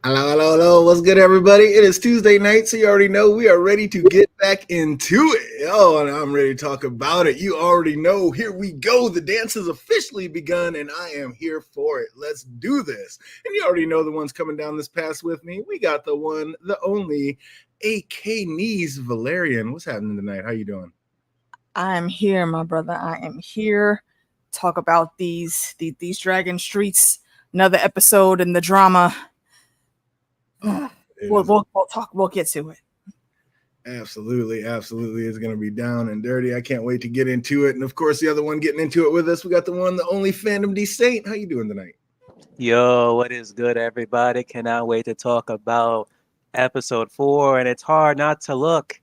Hello, hello, hello. What's good, everybody? It is Tuesday night, so you already know we are ready to get back into it. Oh, and I'm ready to talk about it. You already know. Here we go. The dance has officially begun, and I am here for it. Let's do this. And you already know the ones coming down this path with me. We got the one, the only, AK Knees Valerian. What's happening tonight? How you doing? I am here, my brother. I am here. Talk about these Dragon Streets. Another episode in the drama. We'll talk. We'll get to it. Absolutely, absolutely. It's going to be down and dirty. I can't wait to get into it. And of course, the other one getting into it with us, we got the one, the only Fandom D Saint. How you doing tonight? Yo, what is good, everybody? Cannot wait to talk about episode 4. And it's hard not to look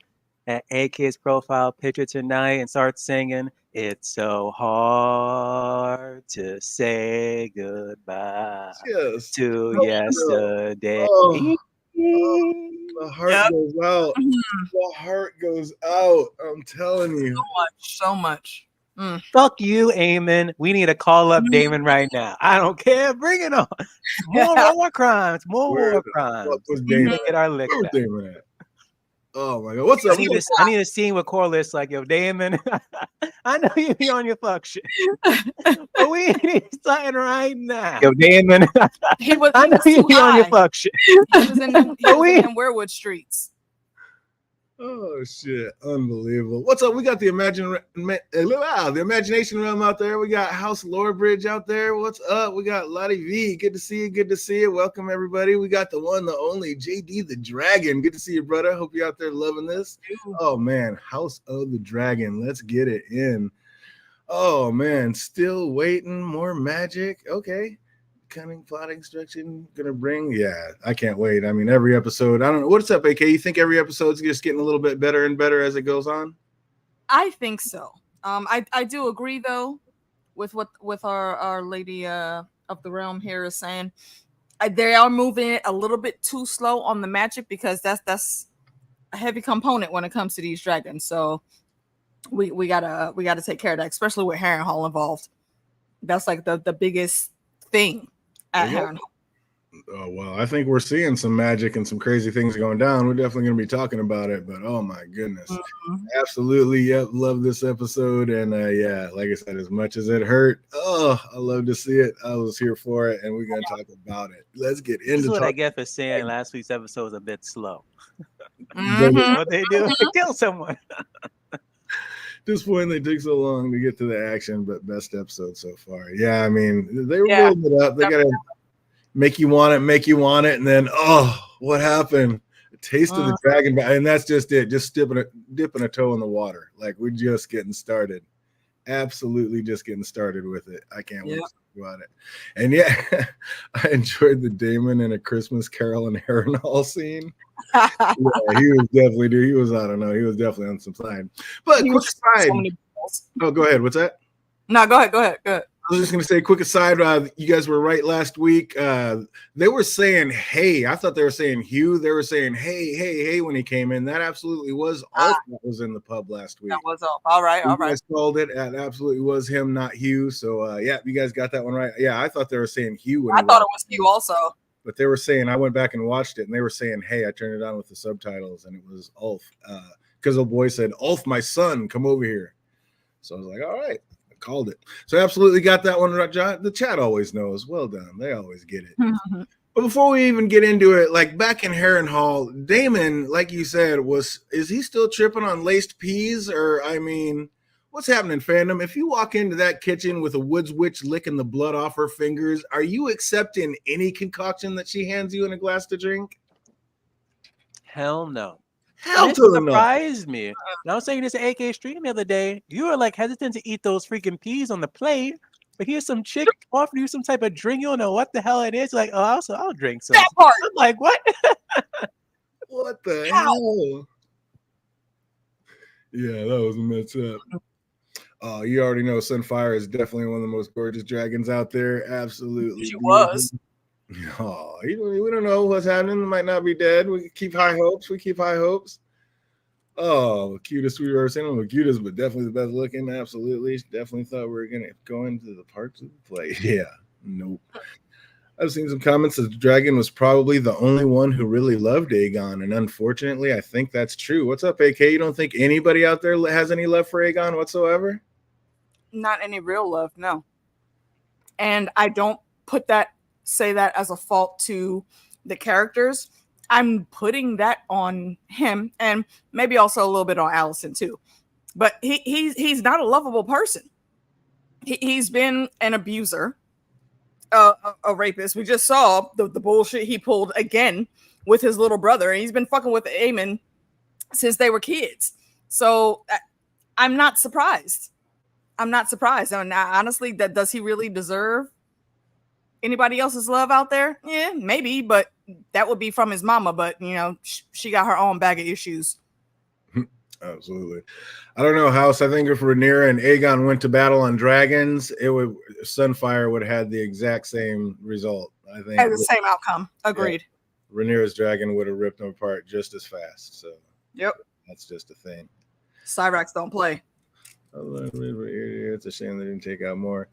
at AK's profile picture tonight and start singing, "It's so hard to say goodbye to yesterday." The heart goes out. The heart goes out. I'm telling you. So much. Fuck you, Eamon. We need to call up Damon right now. I don't care. Bring it on. More war crimes. More war crimes. What was Damon? Get our lick back. Damon at? Oh my god. What's up? I need a scene with Corliss like, yo, Damon. I know you be on your fuck shit. But we need something right now. Yo, Damon. I know you be on your fuck shit. He was in Weirwood Streets. Oh shit! Unbelievable. What's up? We got the imagination realm out there. We got House Lorebridge out there. What's up? We got Lottie V. Good to see you. Good to see you. Welcome everybody. We got the one, the only JD the Dragon. Good to see you, brother. Hope you're out there loving this. Oh man, House of the Dragon. Let's get it in. Oh man, still waiting. More magic. Okay. Cunning plot instruction gonna bring. Yeah, I can't wait. I mean, every episode. I don't know. What's up, AK? You think every episode's just getting a little bit better and better as it goes on? I think so. I do agree though with what our lady of the realm here is saying. They are moving it a little bit too slow on the magic because that's a heavy component when it comes to these dragons. So we gotta take care of that, especially with Harrenhal involved. That's like the biggest thing at Harrenhal. Oh well, I think we're seeing some magic and some crazy things going down. We're definitely going to be talking about it, but oh my goodness, absolutely, yep, love this episode, and yeah, like I said, as much as it hurt, I love to see it. I was here for it, and we're going to talk about it. Let's get into. This is what I get for saying last week's episode was a bit slow. What they do? They kill someone. At this point, they took so long to get to the action, but best episode so far. Yeah, I mean, they were building it up. They got to make you want it, and then what happened? A taste of the dragon, and that's just it. Just dipping a toe in the water. Like we're just getting started. Absolutely, just getting started with it. I can't wait to talk about it. And yeah, I enjoyed the Damon and A Christmas Carol and Harrenhal scene. Yeah, he was definitely, dude. He was, I don't know, he was definitely on some side. But quick aside. Oh, go ahead. What's that? No, go ahead. I was just going to say, quick aside, you guys were right last week. They were saying, hey. I thought they were saying Hugh. They were saying, hey, when he came in. That absolutely was Ulf that was in the pub last week. That was Ulf. All right. You guys called it. It absolutely was him, not Hugh. So, yeah, you guys got that one right. Yeah, I thought they were saying Hugh. I thought it was Hugh also. But they were saying, I went back and watched it, and they were saying, hey, I turned it on with the subtitles, and it was Ulf. Because the boy said, Ulf, my son, come over here. So I was like, all right. Called it. So absolutely got that one right, John. The chat always knows. Well done. They always get it. But before we even get into it, like back in Harrenhal, Damon, like you said, is he still tripping on laced peas? Or I mean, what's happening, fandom? If you walk into that kitchen with a woods witch licking the blood off her fingers, are you accepting any concoction that she hands you in a glass to drink? Hell no. Hell to the no. Surprised me. And I was saying this to AK stream the other day. You were like hesitant to eat those freaking peas on the plate, but here's some chick offering you some type of drink. You don't know what the hell it is. Like, I'll drink some. That part. I'm like, what? What the hell? Yeah, that was messed up. You already know Sunfire is definitely one of the most gorgeous dragons out there. Absolutely. She was. Oh, we don't know what's happening. It might not be dead. We keep high hopes. Oh, cutest we've ever seen. I'm the cutest, but definitely the best looking. Absolutely. Definitely thought we were going to go into the parts of the play. Yeah. Nope. I've seen some comments that Dragon was probably the only one who really loved Aegon, and unfortunately, I think that's true. What's up, AK? You don't think anybody out there has any love for Aegon whatsoever? Not any real love, no. And I don't say that as a fault to the characters. I'm putting that on him, and maybe also a little bit on Allison too. But he's not a lovable person. He's been an abuser. A rapist. We just saw the bullshit he pulled again with his little brother, and he's been fucking with Aemon since they were kids. So I'm not surprised. I'm not surprised. I mean, honestly, does he really deserve anybody else's love out there? Yeah, maybe, but that would be from his mama. But you know, she got her own bag of issues. Absolutely. I don't know, House. I think if Rhaenyra and Aegon went to battle on dragons, Sunfire would have had the exact same result. I think the same outcome. Agreed. Yeah, Rhaenyra's dragon would have ripped them apart just as fast. So yep, that's just a thing. Cyrax don't play. It's a shame they didn't take out more.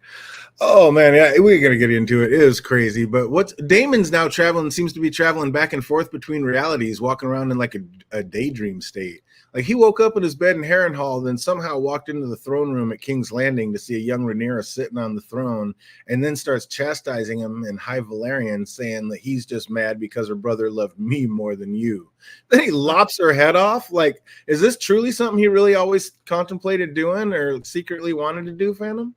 Oh man, yeah, we're gonna get into it. It is crazy, but Daemon's now seems to be traveling back and forth between realities, walking around in like a daydream state. Like he woke up in his bed in Harrenhal, then somehow walked into the throne room at King's Landing to see a young Rhaenyra sitting on the throne, and then starts chastising him in High Valyrian, saying that he's just mad because her brother loved me more than you. Then he lops her head off. Like, is this truly something he really always contemplated doing or secretly wanted to do, Phantom?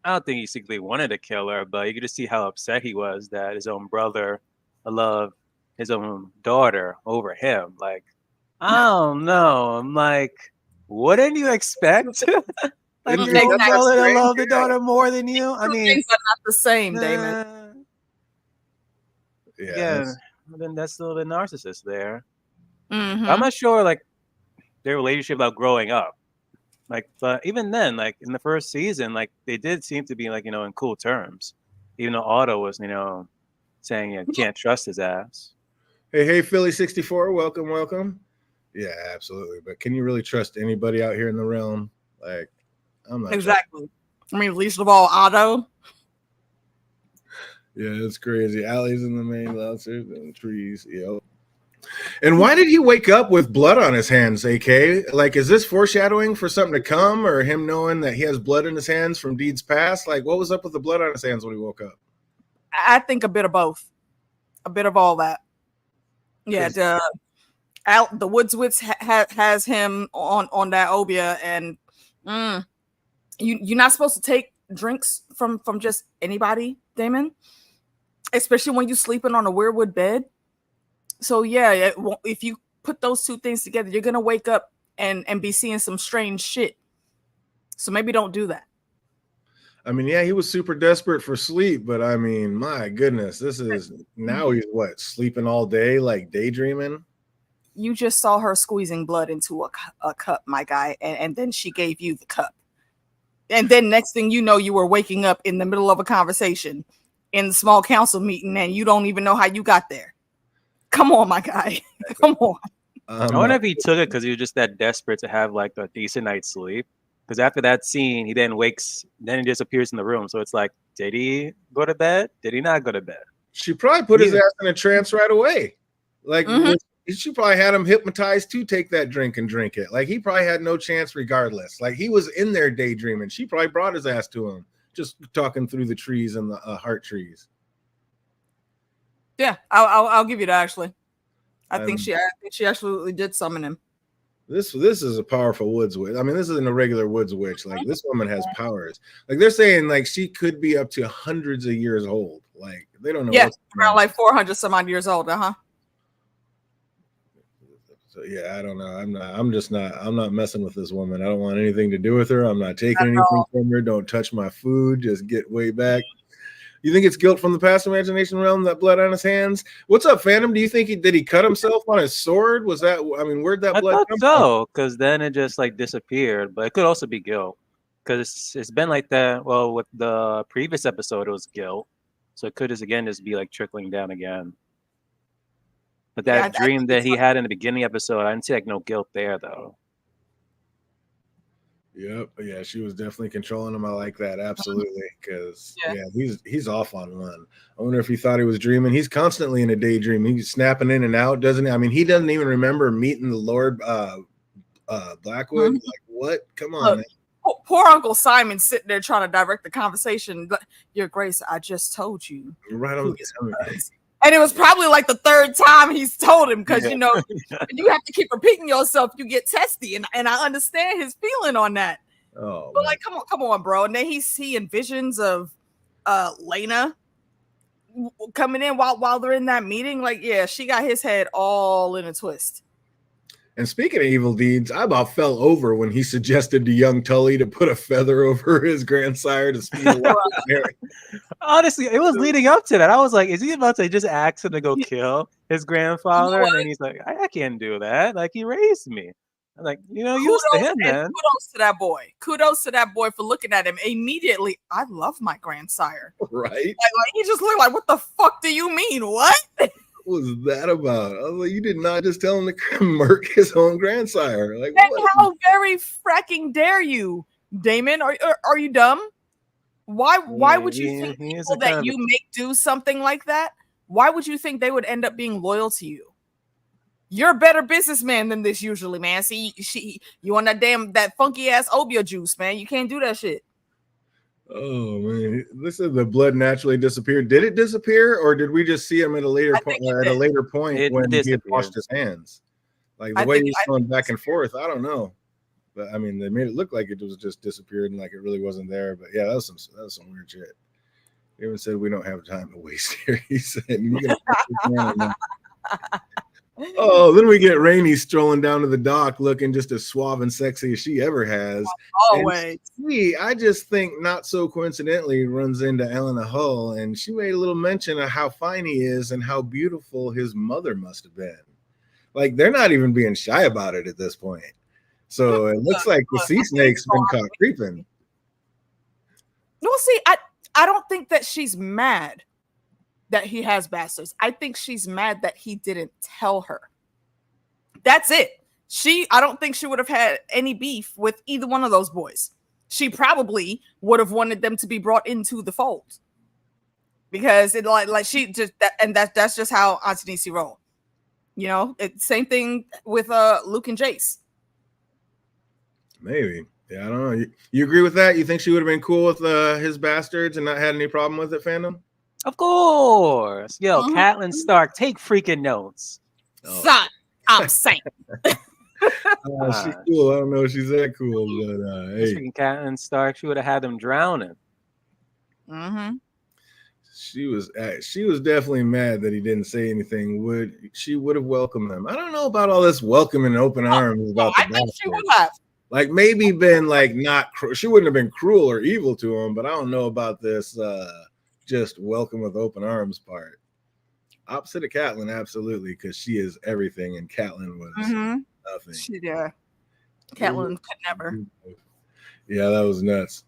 I don't think he secretly wanted to kill her, but you could just see how upset he was that his own brother loved his own daughter over him. Like, I don't know. I'm like, wouldn't you expect like your own brother to love the daughter more than you? I mean, things are not the same, Damon. Yeah, then that's still the narcissist there. Mm-hmm. I'm not sure, like, their relationship about growing up. Like, but even then, like in the first season, like they did seem to be like, in cool terms. Even though Otto was, saying you can't trust his ass. Hey, Philly 64, welcome. Yeah, absolutely. But can you really trust anybody out here in the realm? Like, I'm not exactly. I mean, least of all, Otto. Yeah, it's crazy. Alleys in the main lancers and trees. Yep. And why did he wake up with blood on his hands, AK? Like, is this foreshadowing for something to come, or him knowing that he has blood in his hands from deeds past? Like, what was up with the blood on his hands when he woke up? I think a bit of both. A bit of all that. Yeah, the Woods Witch has him on that Obia, and you're not supposed to take drinks from just anybody, Damon, especially when you're sleeping on a weirwood bed. So yeah, if you put those two things together, you're gonna wake up and be seeing some strange shit. So maybe don't do that. I mean, yeah, he was super desperate for sleep, but I mean, my goodness, now he's sleeping all day, like daydreaming. You just saw her squeezing blood into a cup, my guy, and then she gave you the cup. And then next thing you know, you were waking up in the middle of a conversation in the small council meeting, and you don't even know how you got there. Come on, my guy. Come on. I wonder if he took it because he was just that desperate to have like a decent night's sleep. Because after that scene, he then he disappears in the room. So it's like, did he go to bed? Did he not go to bed? She probably put his ass in a trance right away. Like, she probably had him hypnotized to take that drink and drink it. Like, he probably had no chance regardless. Like, he was in there daydreaming. She probably brought his ass to him, just talking through the trees and the heart trees. Yeah, I'll give you that, actually. I think she absolutely did summon him. This is a powerful woods witch. I mean, this isn't a regular woods witch. Like, this woman has powers. Like, they're saying like she could be up to hundreds of years old. Like, they don't know. Yeah, around like 400 some odd years old. So yeah, I don't know. I'm not messing with this woman. I don't want anything to do with her. I'm not taking anything from her. Don't touch my food. Just get way back. You think it's guilt from the past imagination realm, that blood on his hands? What's up, Phantom? Do you think did he cut himself on his sword? Was that, I mean, where'd that blood come from? Because then it just like disappeared. But it could also be guilt. Because it's been like that. Well, with the previous episode, it was guilt. So it could just be like trickling down again. But that dream that he had in the beginning episode, I didn't see like no guilt there though. Yep. Yeah, she was definitely controlling him. I like that. Absolutely. Because he's off on one. I wonder if he thought he was dreaming. He's constantly in a daydream. He's snapping in and out, doesn't he? I mean, he doesn't even remember meeting the Lord Blackwood. Like, what? Come on, man. Poor Uncle Simon sitting there trying to direct the conversation. Your Grace, I just told you. Right on. And it was probably like the third time he's told him, because you know you have to keep repeating yourself. You get testy, and I understand his feeling on that. Oh, but like, come on, bro. And then he envisions of Lena coming in while they're in that meeting. Like, yeah, she got his head all in a twist. And speaking of evil deeds, I about fell over when he suggested to young Tully to put a feather over his grandsire to speed away. Honestly, it was leading up to that. I was like, is he about to just ask him to go kill his grandfather? And then he's like, I can't do that. Like, he raised me. I'm like, used to him, man. Kudos to that boy. Kudos to that boy for looking at him immediately. I love my grandsire. Right? Like he just looked like, what the fuck do you mean? What? What was that about? I was like, you did not just tell him to murk his own grandsire. Like, and how very fracking dare you, Damon? Are you dumb? Why would you think people that you make do something like that? Why would you think they would end up being loyal to you? You're a better businessman than this usually, man. See, you on that funky ass obia juice, man. You can't do that shit. Oh man, this is the blood naturally disappeared. Did it disappear, or did we just see him at a later point? When he had washed his hands, like the way he was going back and forth. I don't know, but I mean, they made it look like it was just disappeared and like it really wasn't there. But yeah, that was some weird shit. He even said we don't have time to waste here. He said, "You gotta." Oh, then we get Rainey strolling down to the dock looking just as suave and sexy as she ever has. Always. And I just think not so coincidentally runs into Elena Hull, and she made a little mention of how fine he is and how beautiful his mother must have been. Like, they're not even being shy about it at this point. So it looks like the sea snake's been caught creeping. No, see, I don't think that she's mad that he has bastards. I think she's mad that he didn't tell her. That's it. I don't think she would have had any beef with either one of those boys. She probably would have wanted them to be brought into the fold, because it like she just that's just how Auntie Nisi rolled. Same thing with Luke and Jace. Maybe. Yeah, I don't know. You agree with that? You think she would have been cool with his bastards and not had any problem with it, fandom? Of course. Yo, Catelyn Stark, take freaking notes. Son, I'm saying. She's cool. I don't know if she's that cool, but hey. Freaking Catelyn Stark, she would have had them drowning. Mm-hmm. She was definitely mad that he didn't say anything. She would have welcomed him. I don't know about all this welcome and open arms about I think she would have. Like, maybe been like she wouldn't have been cruel or evil to him, but I don't know about this just welcome with open arms part. Opposite of Catelyn, absolutely, because she is everything, and Catelyn was nothing. She did. Catelyn could never. Yeah, that was nuts.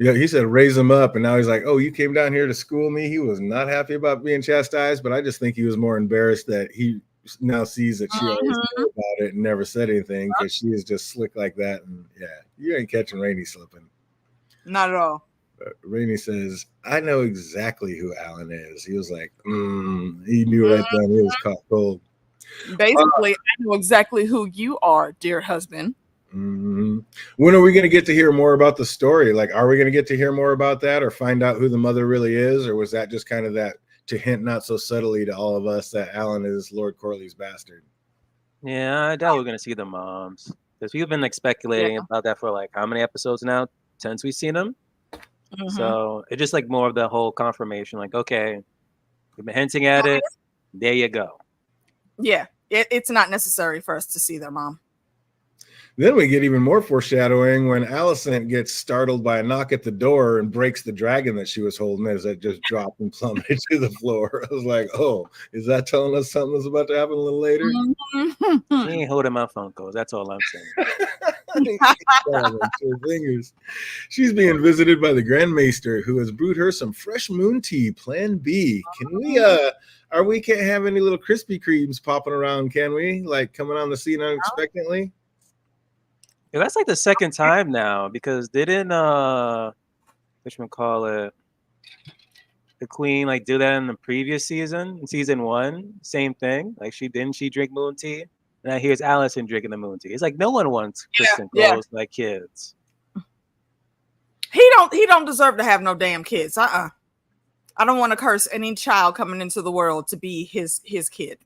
Yeah, he said raise him up, and now he's like, oh, you came down here to school me? He was not happy about being chastised, but I just think he was more embarrassed that he now sees that she always knew about it and never said anything, because she is just slick like that. And yeah, you ain't catching Rainey slipping. Not at all. Rainey says, I know exactly who Alan is. He was like, he knew right then he was caught cold. Basically, I know exactly who you are, dear husband. Mm-hmm. When are we going to get to hear more about the story? Like, are we going to get to hear more about that or find out who the mother really is? Or was that just kind of that to hint not so subtly to all of us that Alan is Lord Corley's bastard? Yeah, I doubt we're going to see the moms. Because we've been speculating about that for like how many episodes now since we've seen them? So it's just like more of the whole confirmation, like, okay, we've been hinting at it. There you go. Yeah, it's not necessary for us to see their mom. Then we get even more foreshadowing when Alicent gets startled by a knock at the door and breaks the dragon that she was holding as it just dropped and plummeted to the floor. I was like, oh, is that telling us something that's about to happen a little later? He ain't holding my Funkos. That's all I'm saying. Fingers. She's being visited by the Grand Maester, who has brewed her some fresh moon tea, Plan B. Can we can't have any little Krispy Kremes popping around, can we? Like coming on the scene unexpectedly? Yeah, that's like the second time now, because didn't whatchamacallit, the queen like do that in the previous season, in season 1, same thing. Like she drink moon tea, and now here's Allison drinking the moon tea. It's like no one wants Kristen Cole's like kids. He don't deserve to have no damn kids. I don't want to curse any child coming into the world to be his kid.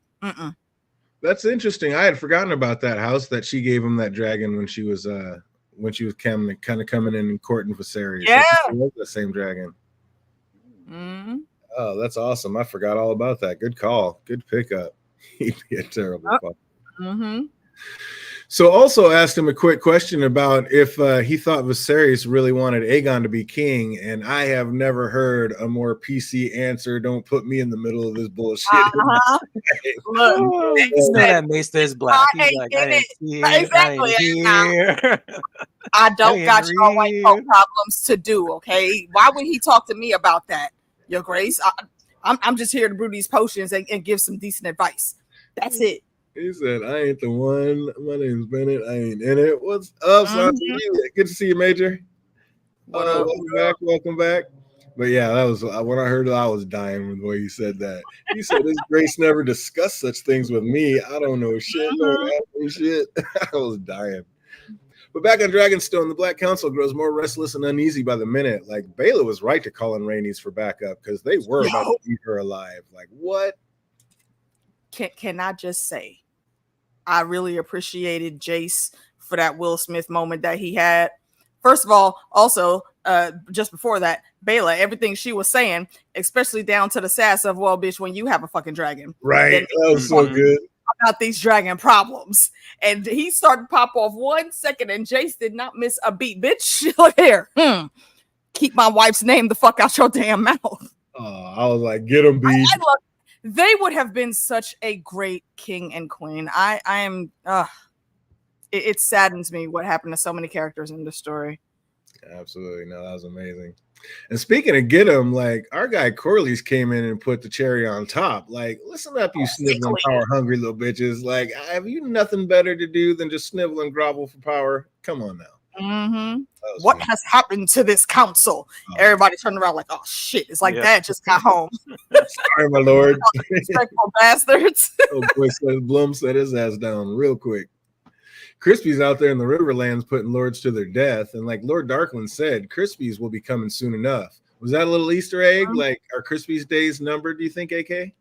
That's interesting. I had forgotten about that house that she gave him that dragon when she was kind of coming in and courting Viserys. Yeah, the same dragon. Oh, that's awesome. I forgot all about that. Good call. Good pickup. He'd be a terrible father. So also asked him a quick question about if he thought Viserys really wanted Aegon to be king, and I have never heard a more PC answer. Don't put me in the middle of this bullshit. Look, you know that Maester is black. He's like, I ain't here. Exactly. I don't got your white folk problems to do. Okay, why would he talk to me about that, Your Grace? I'm just here to brew these potions and give some decent advice. That's it. He said, I ain't the one. My name's Bennett. I ain't in it. What's up, son? Good to see you, Major. Welcome back. But yeah, that was when I heard it, I was dying with the way he said that. He said, His Grace never discussed such things with me. I don't know shit. Shit. I was dying. But back on Dragonstone, the Black Council grows more restless and uneasy by the minute. Like, Baela was right to call in Rhaenys for backup because they were about to eat her alive. Like, what? Can I just say, I really appreciated Jace for that Will Smith moment that he had. First of all, also, just before that, Baela, everything she was saying, especially down to the sass of, well, bitch, when you have a fucking dragon. Right. That was so good. About these dragon problems. And he started to pop off 1 second, and Jace did not miss a beat. Bitch, look here. Keep my wife's name the fuck out your damn mouth. I was like, get him, B. They would have been such a great king and queen. I am it saddens me what happened to so many characters in the story. Absolutely. No, that was amazing. And speaking of get him, like our guy Corlys came in and put the cherry on top. Like, listen up, you sniveling power hungry little bitches. Like, have you nothing better to do than just snivel and grovel for power? Come on now. What has happened to this council? Everybody turned around like, oh shit. It's like Dad just got home. Sorry, my lord. Respectful bastards. Oh boy, Blum set his ass down real quick. Crispy's out there in the Riverlands putting lords to their death. And like Lord Darkland said, Crispy's will be coming soon enough. Was that a little Easter egg? Like, are Crispy's days numbered, do you think, AK?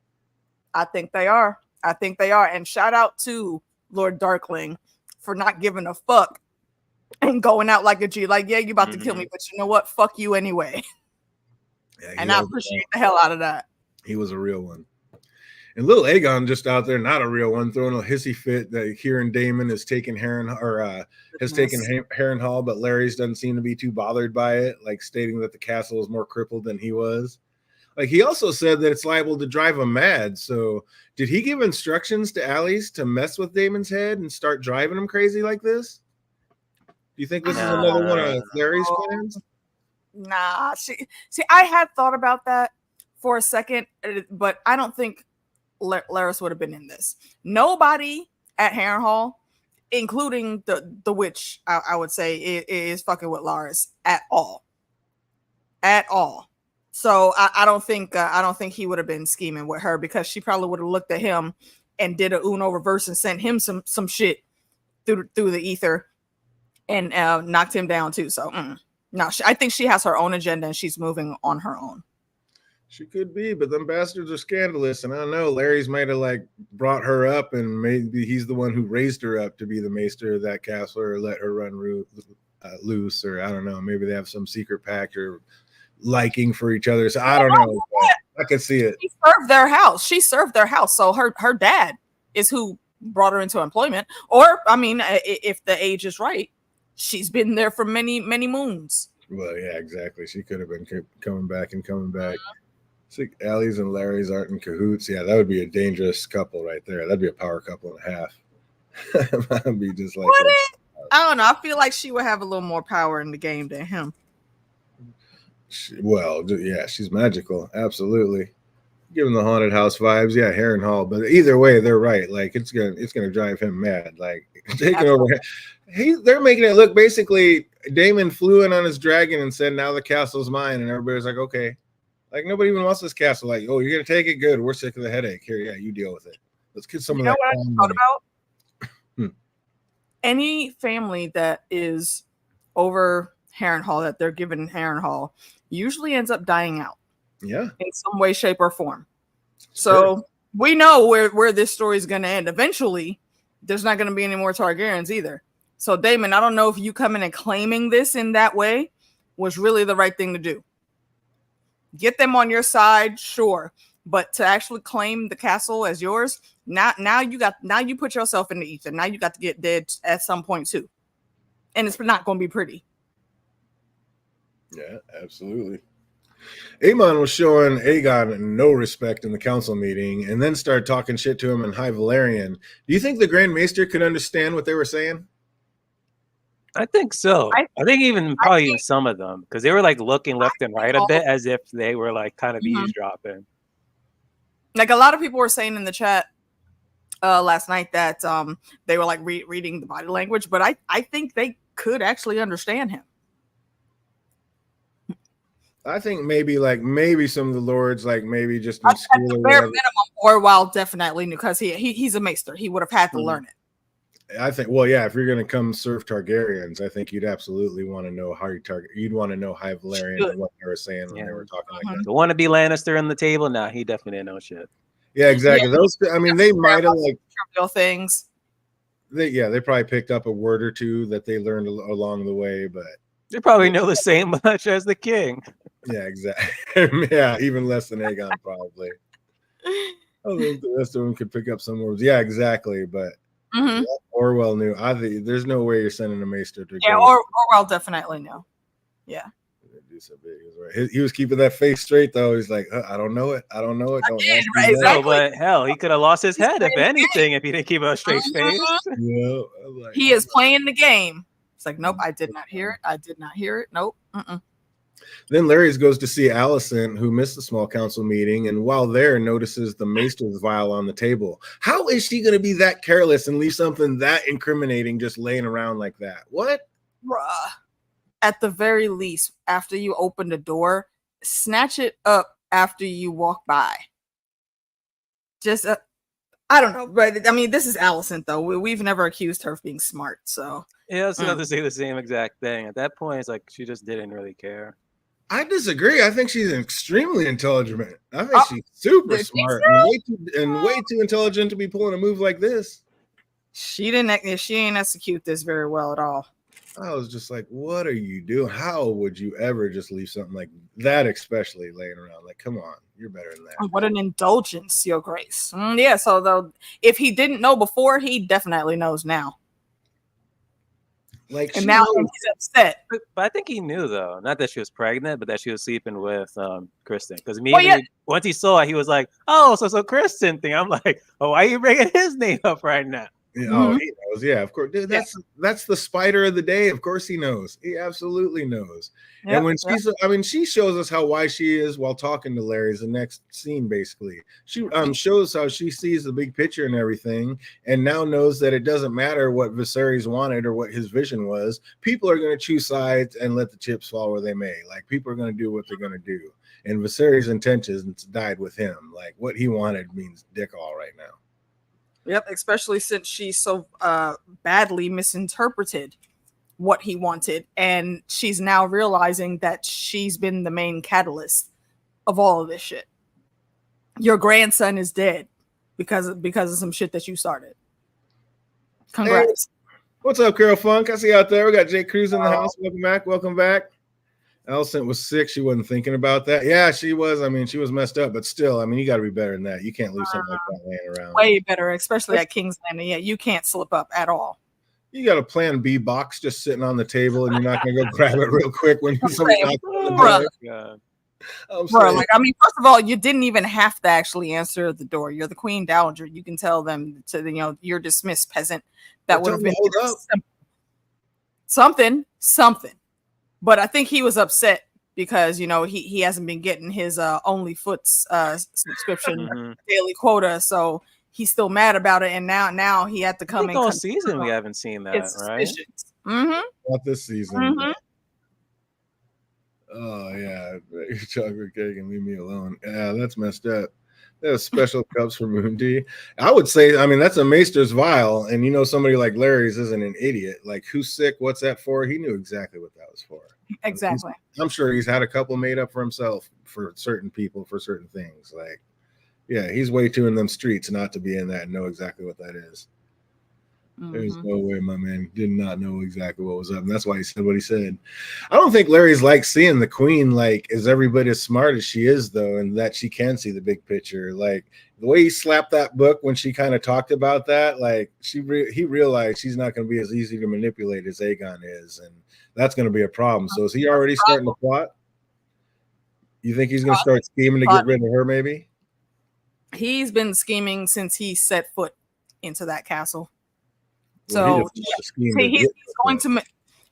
I think they are. And shout out to Lord Darkling for not giving a fuck and going out like a G. Like, yeah, you about to kill me, but you know what? Fuck you anyway. Yeah, and I appreciate the hell out of that. He was a real one. And little Aegon just out there, not a real one, throwing a hissy fit that Kieran Damon has taken Harrenhal, but Larry's doesn't seem to be too bothered by it, like stating that the castle is more crippled than he was. Like, he also said that it's liable to drive him mad. So did he give instructions to Allies to mess with Damon's head and start driving him crazy like this? Do you think this is another one of Larry's plans? Nah, see, I had thought about that for a second, but I don't think Larys would have been in this. Nobody at Harrenhal, including the witch, I would say, is fucking with Larys at all. So I don't think he would have been scheming with her, because she probably would have looked at him and did a Uno reverse and sent him some shit through the ether and knocked him down too. So no, I think she has her own agenda and she's moving on her own. She could be, but them bastards are scandalous, and I don't know. Larry's might have like brought her up, and maybe he's the one who raised her up to be the maester of that castle, or let her run loose, or I don't know. Maybe they have some secret pact or liking for each other. So I don't know. I could see it. She served their house. So her dad is who brought her into employment. Or, I mean, if the age is right, she's been there for many, many moons. Well, yeah, exactly. She could have been coming back. It's like Allie's and Larry's aren't in cahoots. Yeah, that would be a dangerous couple right there. That'd be a power couple and a half. That'd be just like. I don't know. I feel like she would have a little more power in the game than him. Well, yeah, she's magical. Absolutely. Giving the haunted house vibes, yeah, Harrenhal. But either way, they're right. Like it's gonna drive him mad. Like taking over. They're making it look basically. Daemon flew in on his dragon and said, "Now the castle's mine," and everybody's like, "Okay." Like nobody even wants this castle. Like, oh, you're gonna take it? Good. We're sick of the headache. Here, yeah, you deal with it. Let's get some of that. What I thought about? Any family that is over Harrenhal that they're given Harrenhal usually ends up dying out. Yeah. In some way, shape, or form. So we know where this story is going to end. Eventually, there's not going to be any more Targaryens either. So, Daemon, I don't know if you coming and claiming this in that way was really the right thing to do. Get them on your side, sure. But to actually claim the castle as yours, now you put yourself in the ether. Now you got to get dead at some point too. And it's not going to be pretty. Yeah, absolutely. Aemon was showing Aegon no respect in the council meeting and then started talking shit to him in High Valyrian. Do you think the Grand Maester could understand what they were saying? I think so. I think even probably some of them, because they were like looking left and right a bit as if they were like kind of eavesdropping. Like a lot of people were saying in the chat last night that they were like reading the body language, but I think they could actually understand him. I think maybe some of the lords, like maybe just in school at the bare minimum, Orwell definitely knew because he's a maester. He would have had to learn it. I think, well, yeah, if you're going to come serve Targaryens, I think you'd absolutely want to know you'd want to know High Valyrian and what they were saying when they were talking like that. The wannabe Lannister on the table, nah, he definitely didn't know shit. Yeah, exactly. Those, I mean, they might have like trivial things. They probably picked up a word or two that they learned along the way, but they probably know the same much as the king. Yeah, exactly. Yeah, even less than Aegon probably. I think the rest of them could pick up some words. Yeah, exactly. But Orwell knew. I think there's no way you're sending a maester to. Yeah, Orwell definitely knew. Yeah. He was keeping that face straight though. He's like, I don't know it. I don't know it. Don't ask me exactly. But hell, he could have lost his head if anything if he didn't keep a straight face. Yeah, he is playing the game. It's like, nope, I did not hear it. I did not hear it. Nope. Then Larry goes to see Alicent, who missed the small council meeting, and while there notices the maester's vial on the table. How is she going to be that careless and leave something that incriminating just laying around like that? What? Bruh. At the very least, after you open the door, snatch it up after you walk by. Just, I don't know, but I mean, this is Alicent, though. We've never accused her of being smart, so. Yeah, I was going to say the same exact thing. At that point, it's like she just didn't really care. I disagree. I think she's extremely intelligent. I think she's super smart and way too intelligent to be pulling a move like this. She ain't execute this very well at all. I was just like, what are you doing? How would you ever just leave something like that, especially laying around? Like, come on, you're better than that. What an indulgence, Your Grace. Yeah, so though, if he didn't know before, he definitely knows now. Like, and now he's upset. But I think he knew though, not that she was pregnant, but that she was sleeping with Kristen. Because immediately once he saw it, he was like, "Oh, so Kristen thing." I'm like, "Oh, why are you bringing his name up right now?" Yeah, oh, he knows. Yeah, of course. Dude, that's the spider of the day. Of course, he knows. He absolutely knows. Yep, and when she shows us how wise she is while talking to Larry's the next scene. Basically, she shows how she sees the big picture and everything, and now knows that it doesn't matter what Viserys wanted or what his vision was. People are going to choose sides and let the chips fall where they may. Like, people are going to do what they're going to do, and Viserys' intentions died with him. Like, what he wanted means dick all right now. Yep, especially since she so badly misinterpreted what he wanted, and she's now realizing that she's been the main catalyst of all of this shit. Your grandson is dead because of some shit that you started. Congrats. Hey, what's up, Carol Funk? I see you out there. We got Jake Cruz in the house. Welcome back. Welcome back. Alicent was sick. She wasn't thinking about that. Yeah, she was. I mean, she was messed up, but still, I mean, you got to be better than that. You can't leave something like that laying around. Way better, especially at King's Landing. Yeah, you can't slip up at all. You got a Plan B box just sitting on the table, and you're not going to go grab it real quick when somebody else. Bro, like, I mean, first of all, you didn't even have to actually answer the door. You're the Queen Dowager. You can tell them to, you're dismissed, peasant. That would have been something. But I think he was upset because he hasn't been getting his OnlyFoots subscription daily quota, so he's still mad about it, and now he had to come in. All season we haven't seen that, right? Not this season. Oh yeah, chocolate cake and leave me alone. Yeah, that's messed up. There's special cups for Moon D. I would say, I mean, that's a Maester's vial, and somebody like Larry's isn't an idiot. Like, who's sick? What's that for? He knew exactly what that was for. Exactly. I'm sure he's had a couple made up for himself for certain people for certain things. Like, yeah, he's way too in them streets not to be in that and know exactly what that is. There's no way my man did not know exactly what was up, and that's why he said what he said. I don't think Larry's like seeing the queen like is everybody as smart as she is, though, and that she can see the big picture. Like the way he slapped that book when she kind of talked about that, like he realized she's not going to be as easy to manipulate as Aegon is, and that's going to be a problem. So is he already starting to plot? You think he's going to start scheming to get rid of her? Maybe he's been scheming since he set foot into that castle. So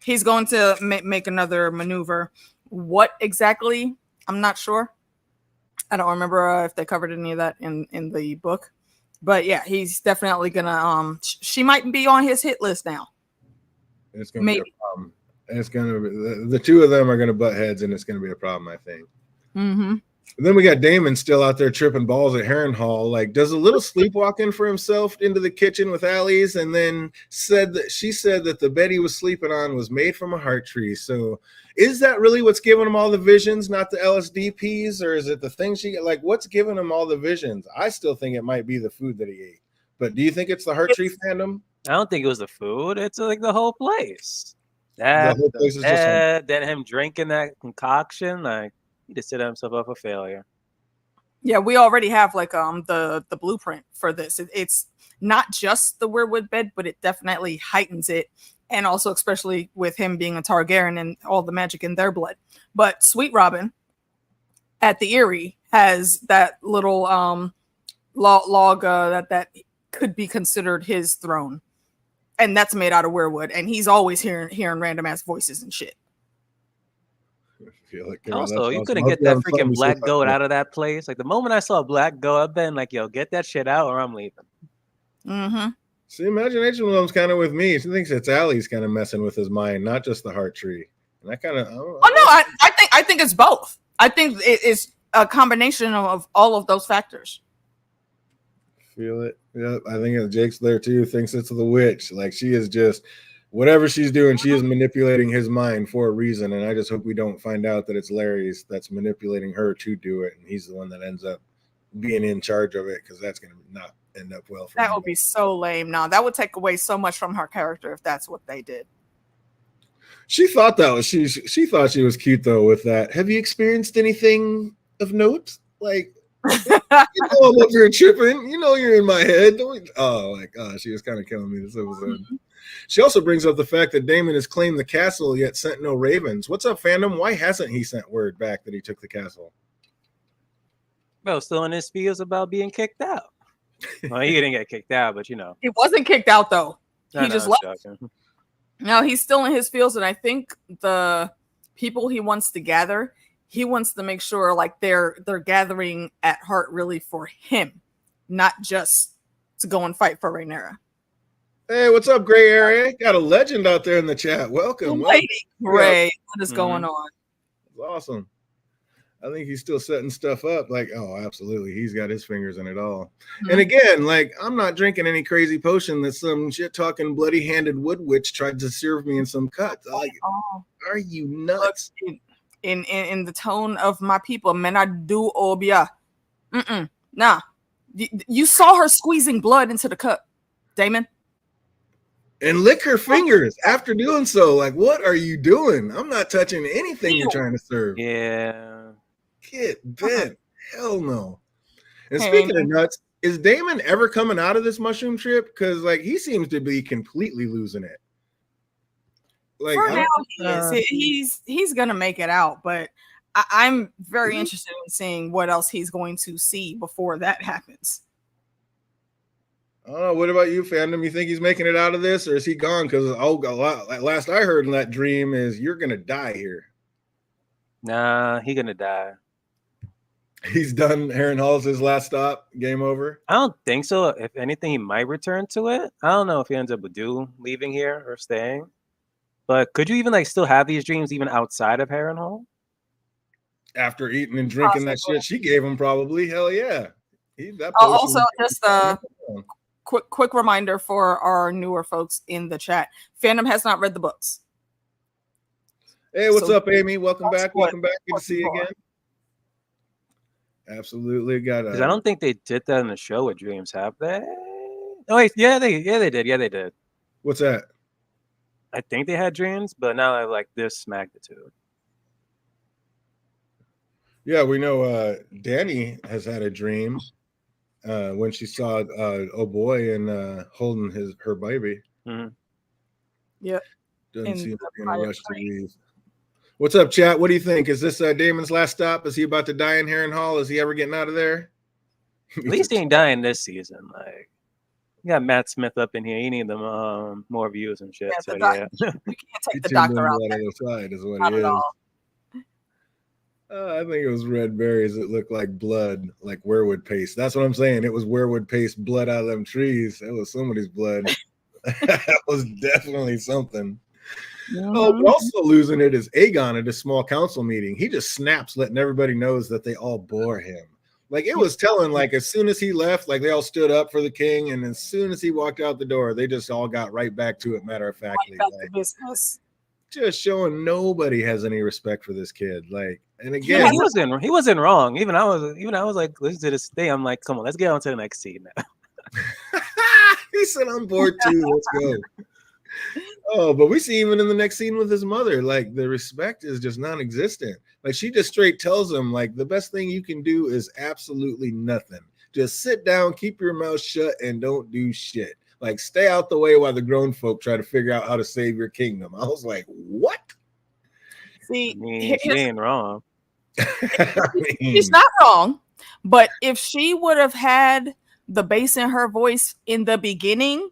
he's going to make another maneuver. What exactly? I'm not sure. I don't remember if they covered any of that in the book. But yeah, he's definitely gonna. She might be on his hit list now. It's gonna be a problem. It's gonna be the two of them are gonna butt heads, and it's gonna be a problem, I think. And then we got Damon still out there tripping balls at Harrenhal. Like, does a little sleepwalking for himself into the kitchen with Allie's, and then she said that the bed he was sleeping on was made from a heart tree. So, is that really what's giving him all the visions, not the LSDPs, or is it the things what's giving him all the visions? I still think it might be the food that he ate. But do you think it's the heart tree fandom? I don't think it was the food. It's like the whole place. The whole place is then him drinking that concoction, like. He just set himself up for failure. Yeah, we already have the blueprint for this. It's not just the weirwood bed, but it definitely heightens it, and also especially with him being a Targaryen and all the magic in their blood. But Sweet Robin at the Eyrie has that little log that could be considered his throne, and that's made out of weirwood. And he's always hearing random ass voices and shit. Also, you couldn't get that freaking black goat out of that place. Like the moment I saw a black goat, I've been like, "Yo, get that shit out, or I'm leaving." See, Imagination Woman's kind of with me. She thinks it's Allie's kind of messing with his mind, not just the heart tree. And I kind of, I think it's both. I think it's a combination of all of those factors. Feel it. Yeah, I think Jake's there too. Thinks it's the witch. Like she is just. Whatever she's doing, she is manipulating his mind for a reason, and I just hope we don't find out that it's Larry's that's manipulating her to do it, and he's the one that ends up being in charge of it, because that's going to not end up well for him. That would be so lame. No, that would take away so much from her character if that's what they did. She thought that was she thought she was cute though with that. Have you experienced anything of note? Like, I'm up here tripping. You're in my head. Oh my gosh, she was kind of killing me this episode. She also brings up the fact that Daemon has claimed the castle yet sent no ravens. What's up, fandom? Why hasn't he sent word back that he took the castle? Well, still in his feels about being kicked out. Well, he didn't get kicked out, but He wasn't kicked out though. He just left. Joking. No, he's still in his feels, and I think the people he wants to gather, he wants to make sure like they're gathering at heart really for him, not just to go and fight for Rhaenyra. Hey, what's up, Gray Area? Got a legend out there in the chat. Welcome. Gray, what is going on? It's awesome. I think he's still setting stuff up. Like, oh, absolutely. He's got his fingers in it all. And again, like, I'm not drinking any crazy potion that some shit-talking, bloody-handed wood witch tried to serve me in some cuts. Like, are you nuts? Look, in the tone of my people, man, I do obia. Nah. You saw her squeezing blood into the cup, Damon. And lick her fingers after doing so. Like, what are you doing? I'm not touching anything you're trying to serve. Yeah. Get bent. Hell no. And speaking of nuts, is Damon ever coming out of this mushroom trip? Because, like, he seems to be completely losing it. Like, for now, he is. He's going to make it out, but I'm very interested in seeing what else he's going to see before that happens. Oh, what about you, fandom? You think he's making it out of this, or is he gone? Because last I heard in that dream is you're gonna die here. Nah, he gonna die. He's done. Harrenhal's his last stop. Game over. I don't think so. If anything, he might return to it. I don't know if he ends up with leaving here or staying. But could you even like still have these dreams even outside of Harrenhal? After eating and drinking that shit she gave him, probably. Hell yeah. Also, just a quick reminder for our newer folks in the chat. Phantom has not read the books. Hey, what's up, Amy? Welcome back. Welcome back. Good to see you again. Absolutely. I don't think they did that in the show with dreams, have they? Oh wait, yeah, they did. Yeah, they did. What's that? I think they had dreams, but not like this magnitude. Yeah, we know Danny has had a dream when she saw oh boy and holding her baby. Mm-hmm. Yep. Doesn't seem like in a rush to leave. What's up, chat? What do you think? Is this Damon's last stop? Is he about to die in Harrenhal? Is he ever getting out of there? At least he ain't dying this season. Like, you got Matt Smith up in here. You need them more views and shit. Yeah, so yeah, we can't take the doctor out. Other side is what Not he at is. all. I think it was red berries that looked like blood, like werewood paste. That's what I'm saying. It was werewood paste blood out of them trees. That was somebody's blood. That was definitely something. Oh, but also losing it is Aegon at a small council meeting. He just snaps, letting everybody knows that they all bore him. Like it was telling, like as soon as he left, like they all stood up for the king, and as soon as he walked out the door, they just all got right back to it. Matter of factly, like, business. Just showing nobody has any respect for this kid. Like, and again, he wasn't wrong. Even I was like, listen to this thing. I'm like, come on, let's get on to the next scene now. He said, "I'm bored too. Let's go." Oh, but we see even in the next scene with his mother, like the respect is just non-existent. Like she just straight tells him, like the best thing you can do is absolutely nothing. Just sit down, keep your mouth shut, and don't do shit. Like stay out the way while the grown folk try to figure out how to save your kingdom. I was like, what? See, she ain't wrong. She's not wrong, but if she would have had the bass in her voice in the beginning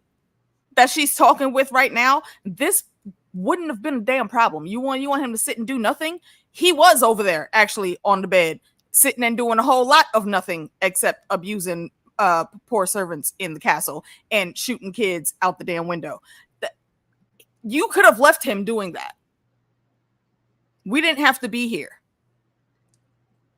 that she's talking with right now, this wouldn't have been a damn problem. You want him to sit and do nothing? He was over there actually on the bed, sitting and doing a whole lot of nothing except abusing poor servants in the castle and shooting kids out the damn window. You could have left him doing that. We didn't have to be here.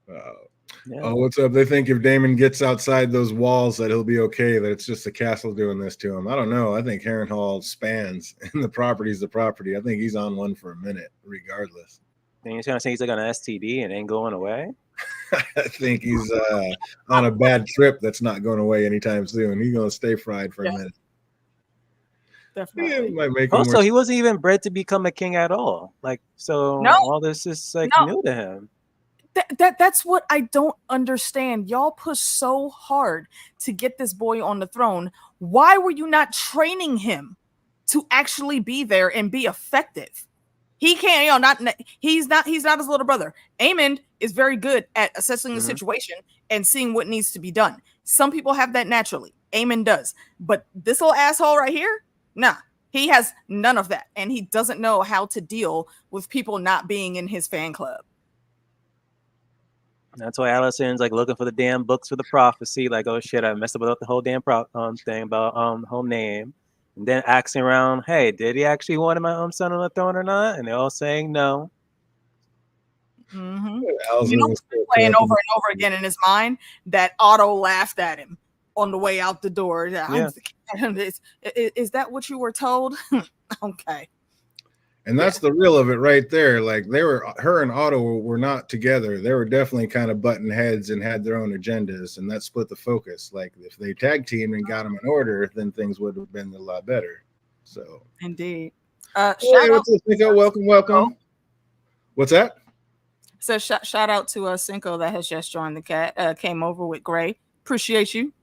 Yeah. Oh, what's up? They think if Daemon gets outside those walls that he'll be okay, that it's just the castle doing this to him. I don't know. I think Harrenhal spans and the property's the property. I think he's on one for a minute, regardless. And he's gonna say he's like on an STD and ain't going away. I think he's on a bad trip that's not going away anytime soon. He's gonna stay fried for a minute. Definitely. Might make also, he wasn't even bred to become a king at all. Like, so all this is like new to him. That's what I don't understand. Y'all push so hard to get this boy on the throne. Why were you not training him to actually be there and be effective? He can't, he's not his little brother. Aemond is very good at assessing the situation and seeing what needs to be done. Some people have that naturally. Aemond does. But this little asshole right here, nah, he has none of that. And he doesn't know how to deal with people not being in his fan club. That's why Allison's like looking for the damn books for the prophecy. Like, oh shit, I messed up about the whole damn thing about the whole name. And then asking around, hey, did he actually want my son on the throne or not? And they're all saying no. Mm-hmm. Playing over and over again in his mind that Otto laughed at him on the way out the door. Yeah. Is that what you were told? Okay. And that's the real of it right there. Like her and Otto were not together. They were definitely kind of butting heads and had their own agendas, and that split the focus. Like if they tag teamed and got them in order, then things would have been a lot better. So indeed. Welcome. What's that? So shout out to Cinco that has just joined the came over with Gray. Appreciate you.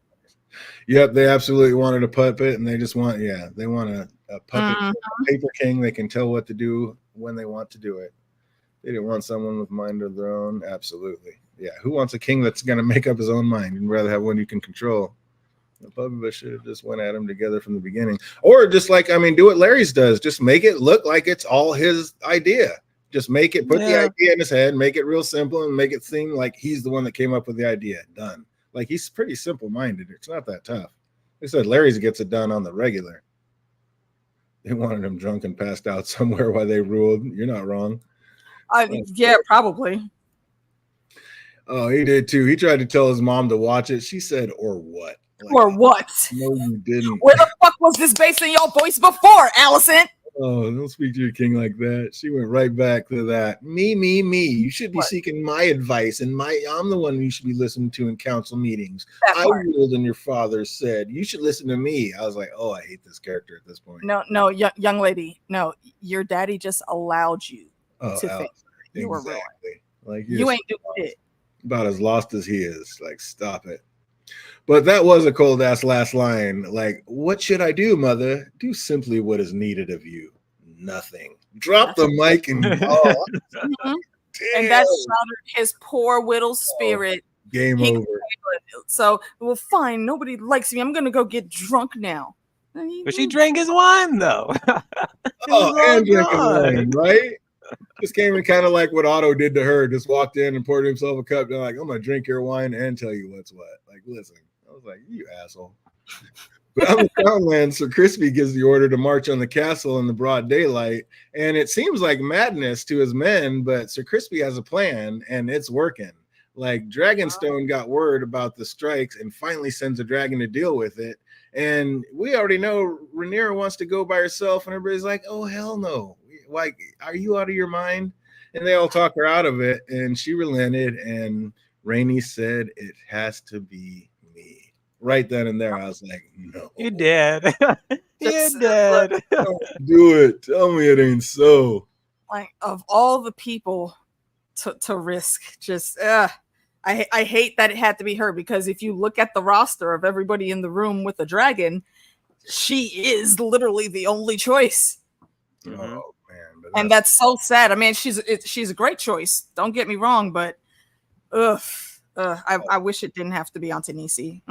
Yep, they absolutely wanted a puppet, and they just want a puppet paper king. They can tell what to do when they want to do it. They didn't want someone with mind of their own. Absolutely. Yeah. Who wants a king that's going to make up his own mind? You'd rather have one you can control. The puppet should have just went at him together from the beginning. Or just do what Larry's does. Just make it look like it's all his idea. Just make it, put the idea in his head, make it real simple, and make it seem like he's the one that came up with the idea. Done. Like, he's pretty simple-minded. It's not that tough. They said Larry's gets it done on the regular. They wanted him drunk and passed out somewhere while they ruled. You're not wrong. Yeah, probably. Oh, he did too. He tried to tell his mom to watch it. She said, "Or what?" Like, or what? No, you didn't. Where the fuck was this based in your voice before, Allison? Oh, don't speak to your king like that. She went right back to that. Me. You should be seeking my advice, and I'm the one you should be listening to in council meetings. I ruled, and your father said you should listen to me. I was like, oh, I hate this character at this point. No, young lady. No, your daddy just allowed you to think you were wrong. Like you ain't doing it. About as lost as he is. Like, stop it. But that was a cold ass last line. Like, what should I do, mother? Do simply what is needed of you. Nothing. Drop the mic and and that shattered his poor little spirit. Game over. So, well, fine. Nobody likes me. I'm gonna go get drunk now. But she drank his wine though. And drinking wine, right? Just came in kind of like what Otto did to her. Just walked in and poured himself a cup. They're like, I'm gonna drink your wine and tell you what's what. Like, listen. I was like, you asshole. But on the Crownland, Sir Crispy gives the order to march on the castle in the broad daylight. And it seems like madness to his men, but Sir Crispy has a plan and it's working. Like, Dragonstone got word about the strikes and finally sends a dragon to deal with it. And we already know Rhaenyra wants to go by herself, and everybody's like, oh, hell no. Like, are you out of your mind? And they all talk her out of it, and she relented, and Rainey said, it has to be me. Right then and there, I was like, no. You're dead. You're dead. Don't do it. Tell me it ain't so. Like, of all the people to risk, just, I hate that it had to be her, because if you look at the roster of everybody in the room with the dragon, she is literally the only choice. Mm-hmm. Oh, man. And that's so sad. I mean, she's a great choice. Don't get me wrong, but I wish it didn't have to be on Tanisi.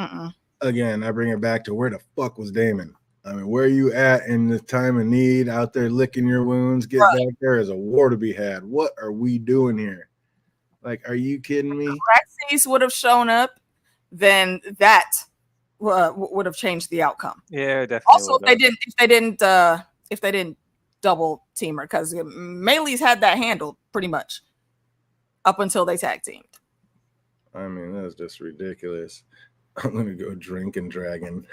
Again, I bring it back to where the fuck was Daemon? I mean, where are you at in the time of need? Out there licking your wounds? Get back there. There's a war to be had. What are we doing here? Like, are you kidding me? If Praxis would have shown up, then that would have changed the outcome. Yeah, definitely. Also, if they didn't double team her, because Melee's had that handled pretty much up until they tag teamed. I mean, that's just ridiculous. I'm gonna go drink and dragon.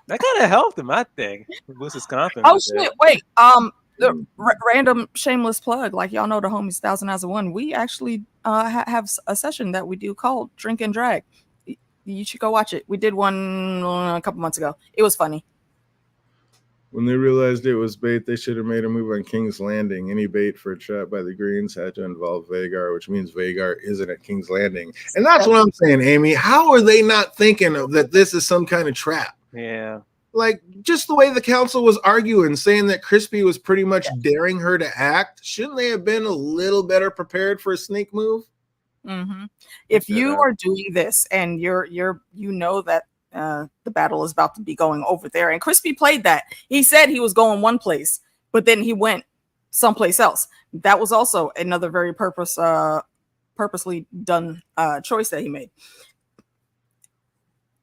That kind of helped him, I think. Boost his confidence. Oh shit! Wait, the random shameless plug, like y'all know the homies 1000 Hours of One. We actually have a session that we do called Drink and Drag. You should go watch it. We did one a couple months ago. It was funny. When they realized it was bait, they should have made a move on King's Landing. Any bait for a trap by the Greens had to involve Vhagar, which means Vhagar isn't at King's Landing. And that's what I'm saying, Amy. How are they not thinking of that this is some kind of trap? Yeah. Like, just the way the council was arguing, saying that Crispy was pretty much daring her to act, shouldn't they have been a little better prepared for a sneak move? Mm-hmm. If you are doing this and you know that the battle is about to be going over there, and Crispy played that. He said he was going one place, but then he went someplace else. That was also another very purposely done choice that he made.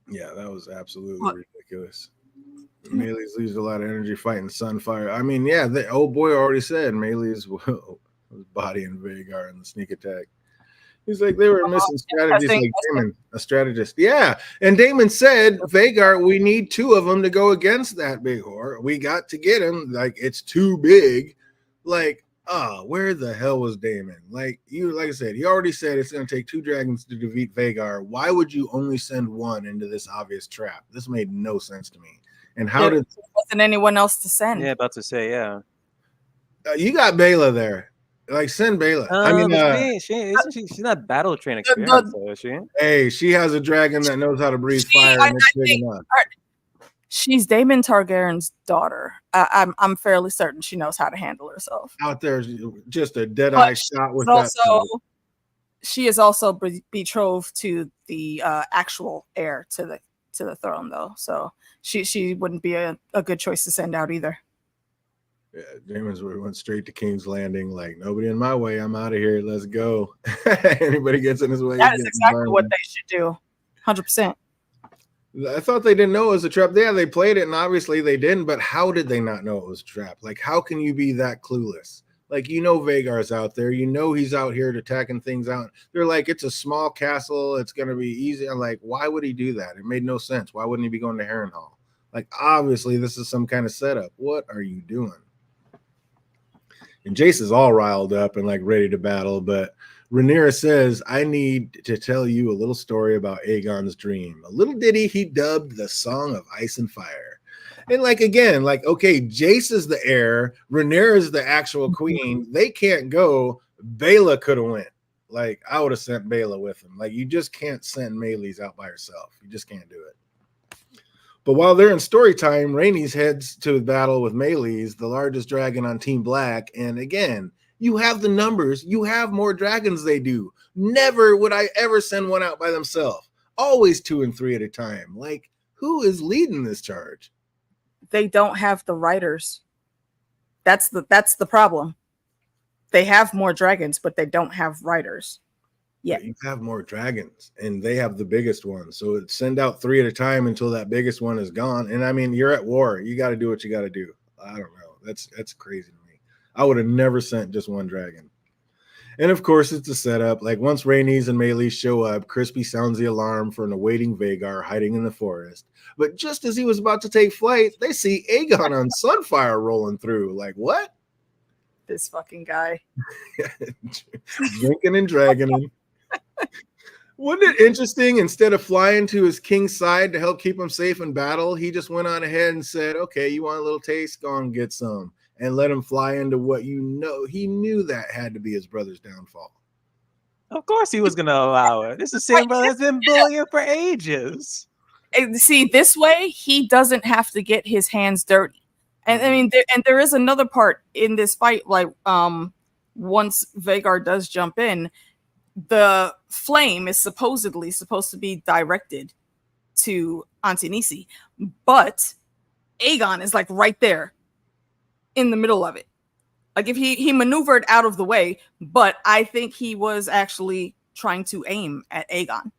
Yeah, that was absolutely ridiculous. Melee's loses a lot of energy fighting Sunfire. I mean, yeah, the old boy already said Melee's was bodying Vhagar in the sneak attack. He's like, they were missing strategies like Daemon, a strategist. Yeah. And Daemon said, Vhagar, we need two of them to go against that big whore. We got to get him. Like, it's too big. Like, where the hell was Daemon? Like I said, he already said it's going to take two dragons to defeat Vhagar. Why would you only send one into this obvious trap? This made no sense to me. And how did... There wasn't anyone else to send. Yeah, about to say, yeah. You got Baela there. Like, send Baela. I mean, she's not battle train experience, though, is she? Hey, she has a dragon that knows how to breathe fire. And it's big enough. She's Daemon Targaryen's daughter. I'm fairly certain she knows how to handle herself. Out there, just a dead eye shot with that. She is also betrothed to the actual heir to the throne, though. So she wouldn't be a good choice to send out either. Yeah, James went straight to King's Landing, like nobody in my way. I'm out of here. Let's go. Anybody gets in his way, that is exactly what they should do. 100%. I thought they didn't know it was a trap. Yeah, they played it, and obviously they didn't. But how did they not know it was a trap? Like, how can you be that clueless? Like, Vagar's out there. He's out here attacking things out. They're like, it's a small castle. It's going to be easy. I'm like, why would he do that? It made no sense. Why wouldn't he be going to Harrenhal? Like, obviously, this is some kind of setup. What are you doing? And Jace is all riled up and like ready to battle. But Rhaenyra says, I need to tell you a little story about Aegon's dream. A little ditty he dubbed the Song of Ice and Fire. And like, again, like, okay, Jace is the heir. Rhaenyra is the actual queen. They can't go. Baela could have went. Like, I would have sent Baela with him. Like, you just can't send Meleys out by herself. You just can't do it. But while they're in story time, Rhaenys heads to battle with Meleys, the largest dragon on Team Black. And again, you have the numbers. You have more dragons they do. Never would I ever send one out by themselves. Always 2 and 3 at a time. Like, who is leading this charge? They don't have the writers. That's the problem. They have more dragons, but they don't have writers. Yeah, you have more dragons, and they have the biggest one. So send out 3 at a time until that biggest one is gone. And I mean, you're at war. You got to do what you got to do. I don't know. That's crazy to me. I would have never sent just one dragon. And of course, it's a setup. Like once Rhaenys and Meleys show up, Crispy sounds the alarm for an awaiting Vhagar hiding in the forest. But just as he was about to take flight, they see Aegon on Sunfire rolling through. Like, what? This fucking guy. Drinking and dragoning. Wasn't it interesting? Instead of flying to his king's side to help keep him safe in battle, he just went on ahead and said, okay, you want a little taste? Go and get some. And let him fly into what he knew that had to be his brother's downfall. Of course he was going to allow it. This is the same brother that's been bullying for ages. See, this way, he doesn't have to get his hands dirty. And I mean, there is another part in this fight, like once Vhagar does jump in, the flame is supposedly supposed to be directed to Auntie Nisi, but Aegon is like right there in the middle of it. Like if he maneuvered out of the way, but I think he was actually trying to aim at Aegon.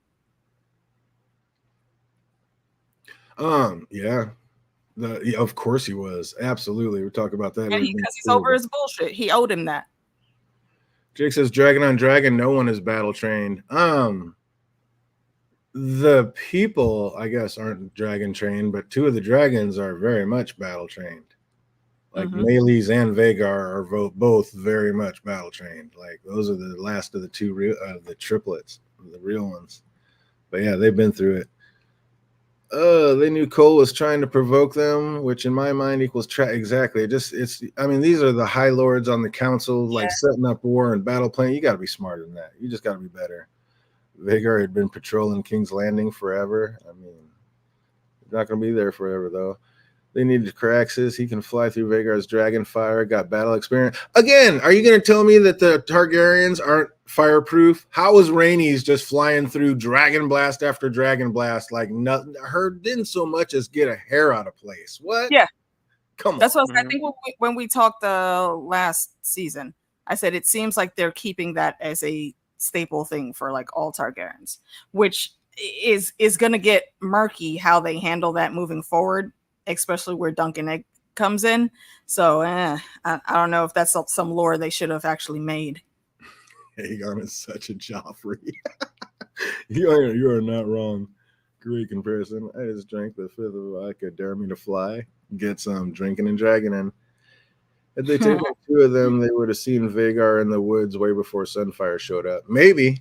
Yeah. Of course he was. Absolutely. We'll talk about that. Yeah, because he's over his bullshit. He owed him that. Jake says, Dragon on Dragon, no one is battle trained. The people, I guess, aren't dragon trained, but 2 of the dragons are very much battle trained. Like Meleys and Vhagar are both very much battle trained. Like those are the last of the 2 the triplets, the real ones. But yeah, they've been through it. They knew Cole was trying to provoke them, which in my mind equals exactly. I mean, these are the high lords on the council, like setting up war and battle plan. You got to be smarter than that. You just got to be better. Vhagar had been patrolling King's Landing forever. I mean, he's not going to be there forever, though. They needed Caraxes. He can fly through Vhagar's dragon fire, got battle experience. Again, are you going to tell me that the Targaryens aren't fireproof? How was Rhaenys just flying through dragon blast after dragon blast like nothing? Her didn't so much as get a hair out of place. What? Yeah. Come on. That's what I think when we talked last season, I said it seems like they're keeping that as a staple thing for like all Targaryens, which is going to get murky how they handle that moving forward, especially where Duncan Egg comes in. So I don't know if that's some lore they should have actually made. Aegon is such a Joffrey. you are not wrong. Great comparison. I just drank the 5th of vodka. Dare me to fly. Get some drinking and dragoning. If they taken 2 of them, they would have seen Vhagar in the woods way before Sunfire showed up. Maybe.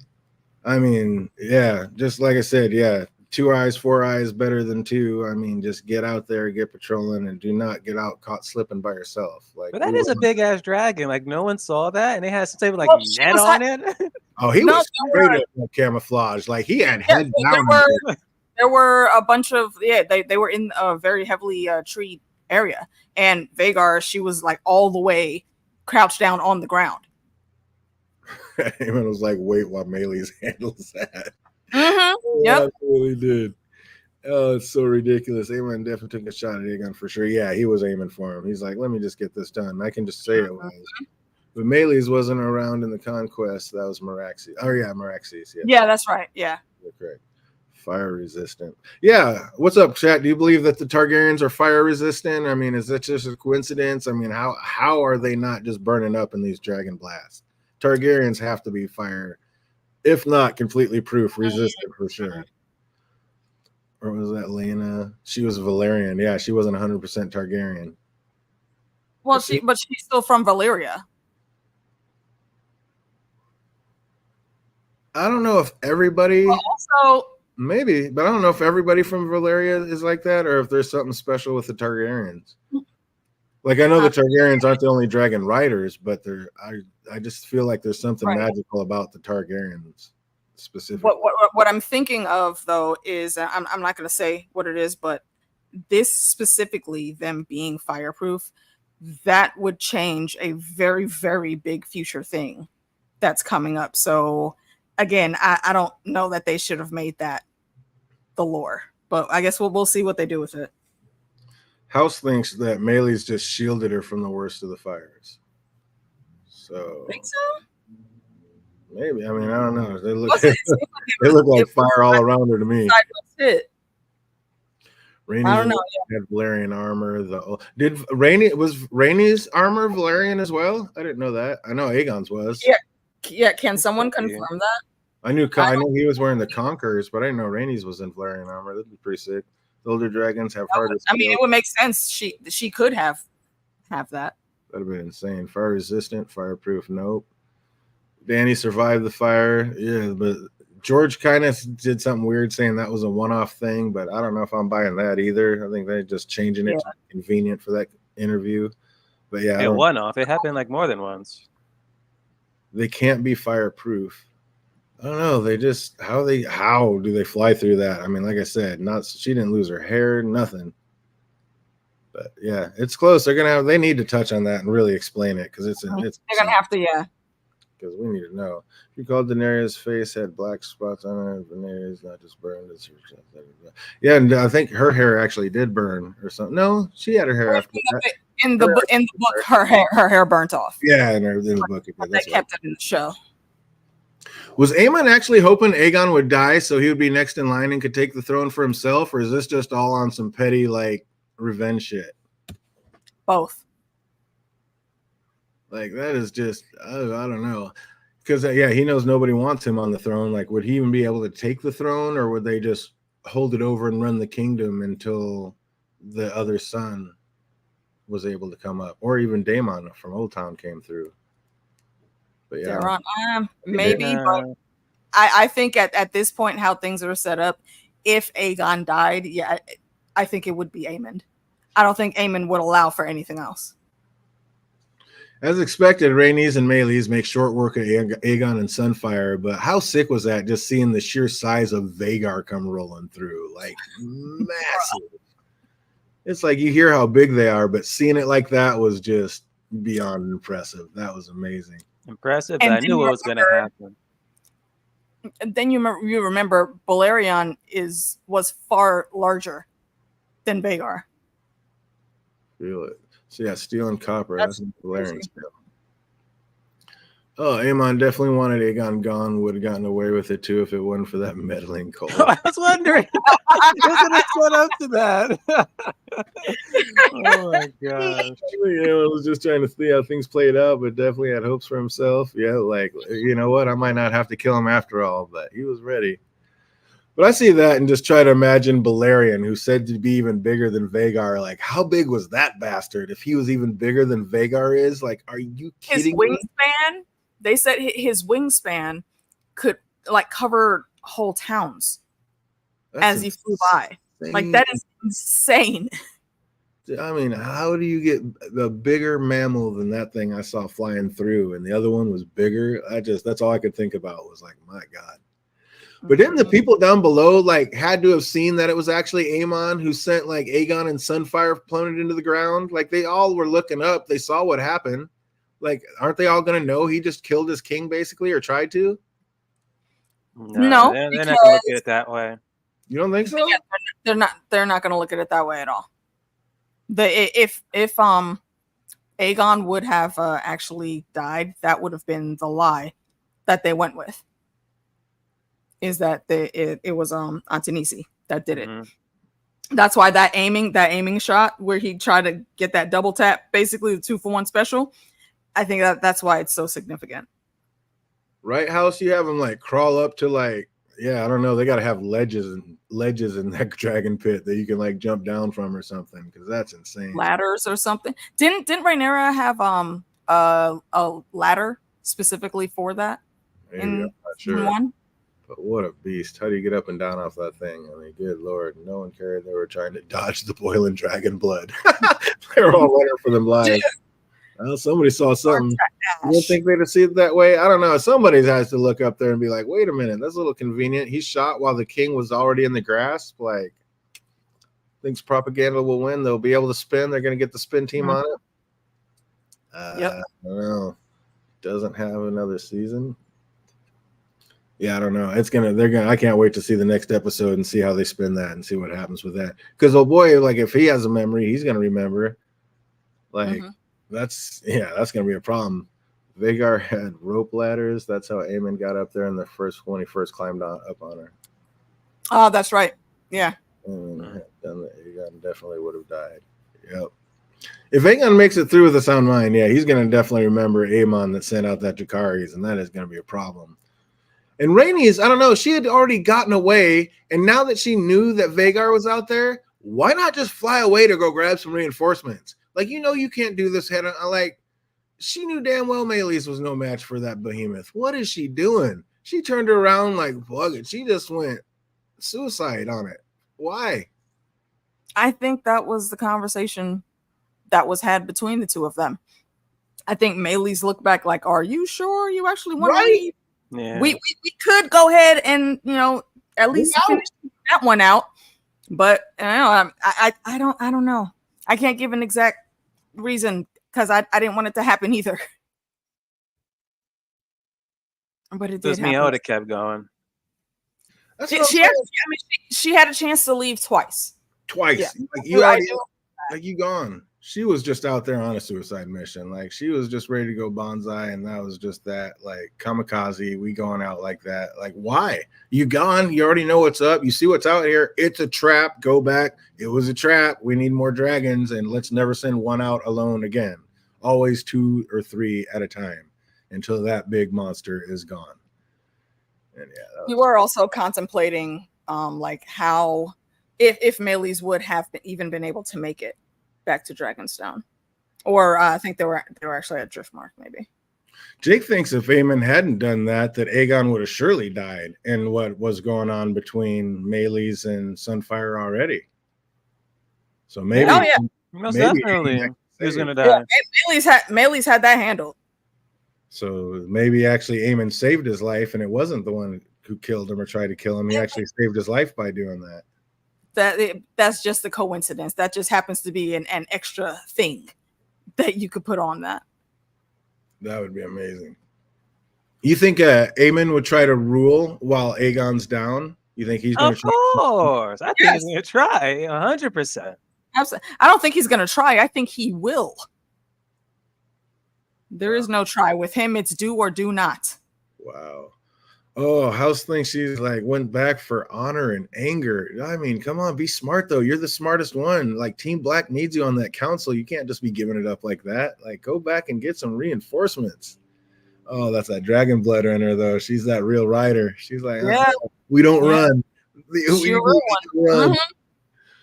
I mean, yeah, just like I said, yeah, 2 eyes, 4 eyes better than 2. I mean, just get out there, get patrolling, and do not get out caught slipping by yourself. Like, but that is a big ass dragon. Like no one saw that, and they had some type of like net on it. Oh, he was straight up camouflage. Like he had head down. There were a bunch of they were in a very heavily treed area, and Vhagar, she was like all the way crouched down on the ground. It was like, wait while Meleys handles that. Mm-hmm. Yep, absolutely did. Oh, it's so ridiculous. Aemon definitely took a shot at Aegon for sure. Yeah, he was aiming for him. He's like, let me just get this done. I can just say it was. But Melees wasn't around in the conquest. That was Meraxes. Oh, yeah, Meraxes. Yes. Yeah, that's right. Yeah. You're correct. Fire resistant. Yeah. What's up, chat? Do you believe that the Targaryens are fire resistant? I mean, is that just a coincidence? I mean, how are they not just burning up in these dragon blasts? Targaryens have to be fire, if not completely proof resistant for sure. Or was that Lena? She was Valerian. Yeah, she wasn't 100% Targaryen. Well, but she's still from Valyria. I don't know if everybody. Well, also, maybe, but I don't know if everybody from Valyria is like that, or if there's something special with the Targaryens. Like I know the Targaryens aren't the only dragon riders, but I just feel like there's something magical about the Targaryens. Specific. What I'm thinking of though is I'm not going to say what it is, but this specifically, them being fireproof, that would change a very, very big future thing that's coming up. So again, I don't know that they should have made that the lore, but I guess we'll see what they do with it. House thinks that Melees just shielded her from the worst of the fires. So think so? Maybe. I mean, I don't know. They look they look like fire all around her to me. Rhaenys I don't know. Had Valerian armor. Did Rhaenys armor Valerian as well? I didn't know that. I know Aegon's was. Yeah. Can someone confirm that? I knew he was wearing the Conquerors, but I didn't know Rhaenys was in Valerian armor. That'd be pretty sick. The older dragons have harder. I mean, it would make sense. She could have that. That'd have been insane. Fire resistant, fireproof. Nope. Dany survived the fire. Yeah, but George kind of did something weird saying that was a one-off thing, but I don't know if I'm buying that either. I think they're just changing it to be convenient for that interview. But yeah, one-off. It happened like more than once. They can't be fireproof. I don't know. They just how do they fly through that? I mean, like I said, she didn't lose her hair, nothing. But yeah, it's close. They need to touch on that and really explain it because they're gonna have to, yeah. Because we need to know. You called Daenerys' face had black spots on her. Daenerys not just burned. Yeah, and I think her hair actually did burn or something. No, she had her hair after that. In the book, her hair burnt off. Yeah, in the book. They kept it in the show. Was Aemon actually hoping Aegon would die so he would be next in line and could take the throne for himself, or is this just all on some petty like revenge shit? Both. Like that is just I don't know, because he knows nobody wants him on the throne. Like, would he even be able to take the throne, or would they just hold it over and run the kingdom until the other son was able to come up, or even Daemon from Old Town came through? But yeah, maybe. But I think at this point, how things are set up, if Aegon died, I think it would be Aemon. I don't think Aemon would allow for anything else. As expected, Rhaenys and Melees make short work of Aegon and Sunfire, but how sick was that just seeing the sheer size of Vhagar come rolling through? Like, massive. It's like you hear how big they are, but seeing it like that was just beyond impressive. That was amazing. Impressive, but I knew what was going to happen. And then you remember Balerion was far larger than Vhagar. Feel it. So yeah, steel and copper. That's Valerian steel. Oh, Aemon definitely wanted Aegon gone. Would have gotten away with it too if it wasn't for that meddling Cole. I was wondering. I was going to set up to that. Oh my gosh. I was just trying to see how things played out, but definitely had hopes for himself. Yeah, like, you know what? I might not have to kill him after all, but he was ready. But I see that and just try to imagine Balerion, who's said to be even bigger than Vhagar. Like, how big was that bastard? If he was even bigger than Vhagar is, like, are you kidding me? His wingspan, they said his wingspan could, like, cover whole towns as he flew by. Like, that is insane. I mean, how do you get a bigger mammal than that thing I saw flying through? And the other one was bigger. That's all I could think about was like, my God. But then the people down below like had to have seen that it was actually Aemon who sent like Aegon and Sunfire plummeted into the ground. Like they all were looking up. They saw what happened. Like, aren't they all going to know he just killed his king basically or tried to? No, they're not going to look at it that way. You don't think so? They're not going to look at it that way at all. If Aegon would have actually died, that would have been the lie that they went with. Is that it was Antonisi that did it. That's why that aiming shot where he tried to get that double tap, basically the 2-for-1 special. I think that's why it's so significant. Right, House? You have them like crawl up to like, I don't know. They got to have ledges in that dragon pit that you can like jump down from or something, because that's insane. Ladders or something. Didn't Rhaenyra have a ladder specifically for that? Maybe, I'm not sure. One? But what a beast. How do you get up and down off that thing? I mean, good Lord. No one cared. They were trying to dodge the boiling dragon blood. They were all running for them lives. Well, somebody saw something. You don't think they'd have seen it that way? I don't know. Somebody has to look up there and be like, wait a minute, that's a little convenient. He shot while the king was already in the grasp. Like, thinks propaganda will win. They'll be able to spin. They're going to get the spin team on it. I don't know. Doesn't have another season. Yeah, I don't know. I can't wait to see the next episode and see how they spin that and see what happens with that. Because, oh boy, like if he has a memory, he's going to remember. Like, that's going to be a problem. Vhagar had rope ladders. That's how Aemon got up there when he first climbed up on her. Oh, that's right. Yeah. Aegon definitely would have died. Yep. If Aegon makes it through with a sound mind, he's going to definitely remember Aemon that sent out that Jacaris, and that is going to be a problem. And Rhaenys, I don't know, she had already gotten away, and now that she knew that Vhagar was out there, why not just fly away to go grab some reinforcements? Like, you can't do this head on. Like, she knew damn well Meleys was no match for that behemoth. What is she doing? She turned around like, fuck it. She just went suicide on it. Why? I think that was the conversation that was had between the two of them. I think Meleys looked back like, are you sure you actually want to leave? Yeah. We could go ahead and at least finish that one out, but I don't know. I can't give an exact reason because I didn't want it to happen either. But it did happen. I would have kept going. She had a chance to leave twice. Yeah. Like you gone. She was just out there on a suicide mission. Like she was just ready to go bonsai, and that was just that. Like kamikaze, we going out like that. Like why? You gone? You already know what's up. You see what's out here. It's a trap. Go back. It was a trap. We need more dragons, and let's never send one out alone again. Always 2 or 3 at a time until that big monster is gone. And you were also contemplating like how if Meleys would have even been able to make it back to Dragonstone, or I think they were actually at Driftmark. Maybe Jake thinks if Aemon hadn't done that Aegon would have surely died. And what was going on between Meleys and Sunfire already? So maybe, most definitely, he was gonna die. Yeah, Meleys had that handled. So maybe actually Aemon saved his life, and it wasn't the one who killed him or tried to kill him. He actually saved his life by doing that. That's just a coincidence. That just happens to be an extra thing that you could put on that. That would be amazing. You think Aemon would try to rule while Aegon's down? You think he's going to try? Of course. I think he's going to try 100%. Absolutely. I don't think he's going to try. I think he will. There is no try with him. It's do or do not. Wow. Oh, House thinks she's like went back for honor and anger. I mean, come on, be smart though. You're the smartest one. Like Team Black needs you on that council. You can't just be giving it up like that. Like go back and get some reinforcements. Oh, that's that dragon blood in her though. She's that real rider. She's like, we don't run. We run.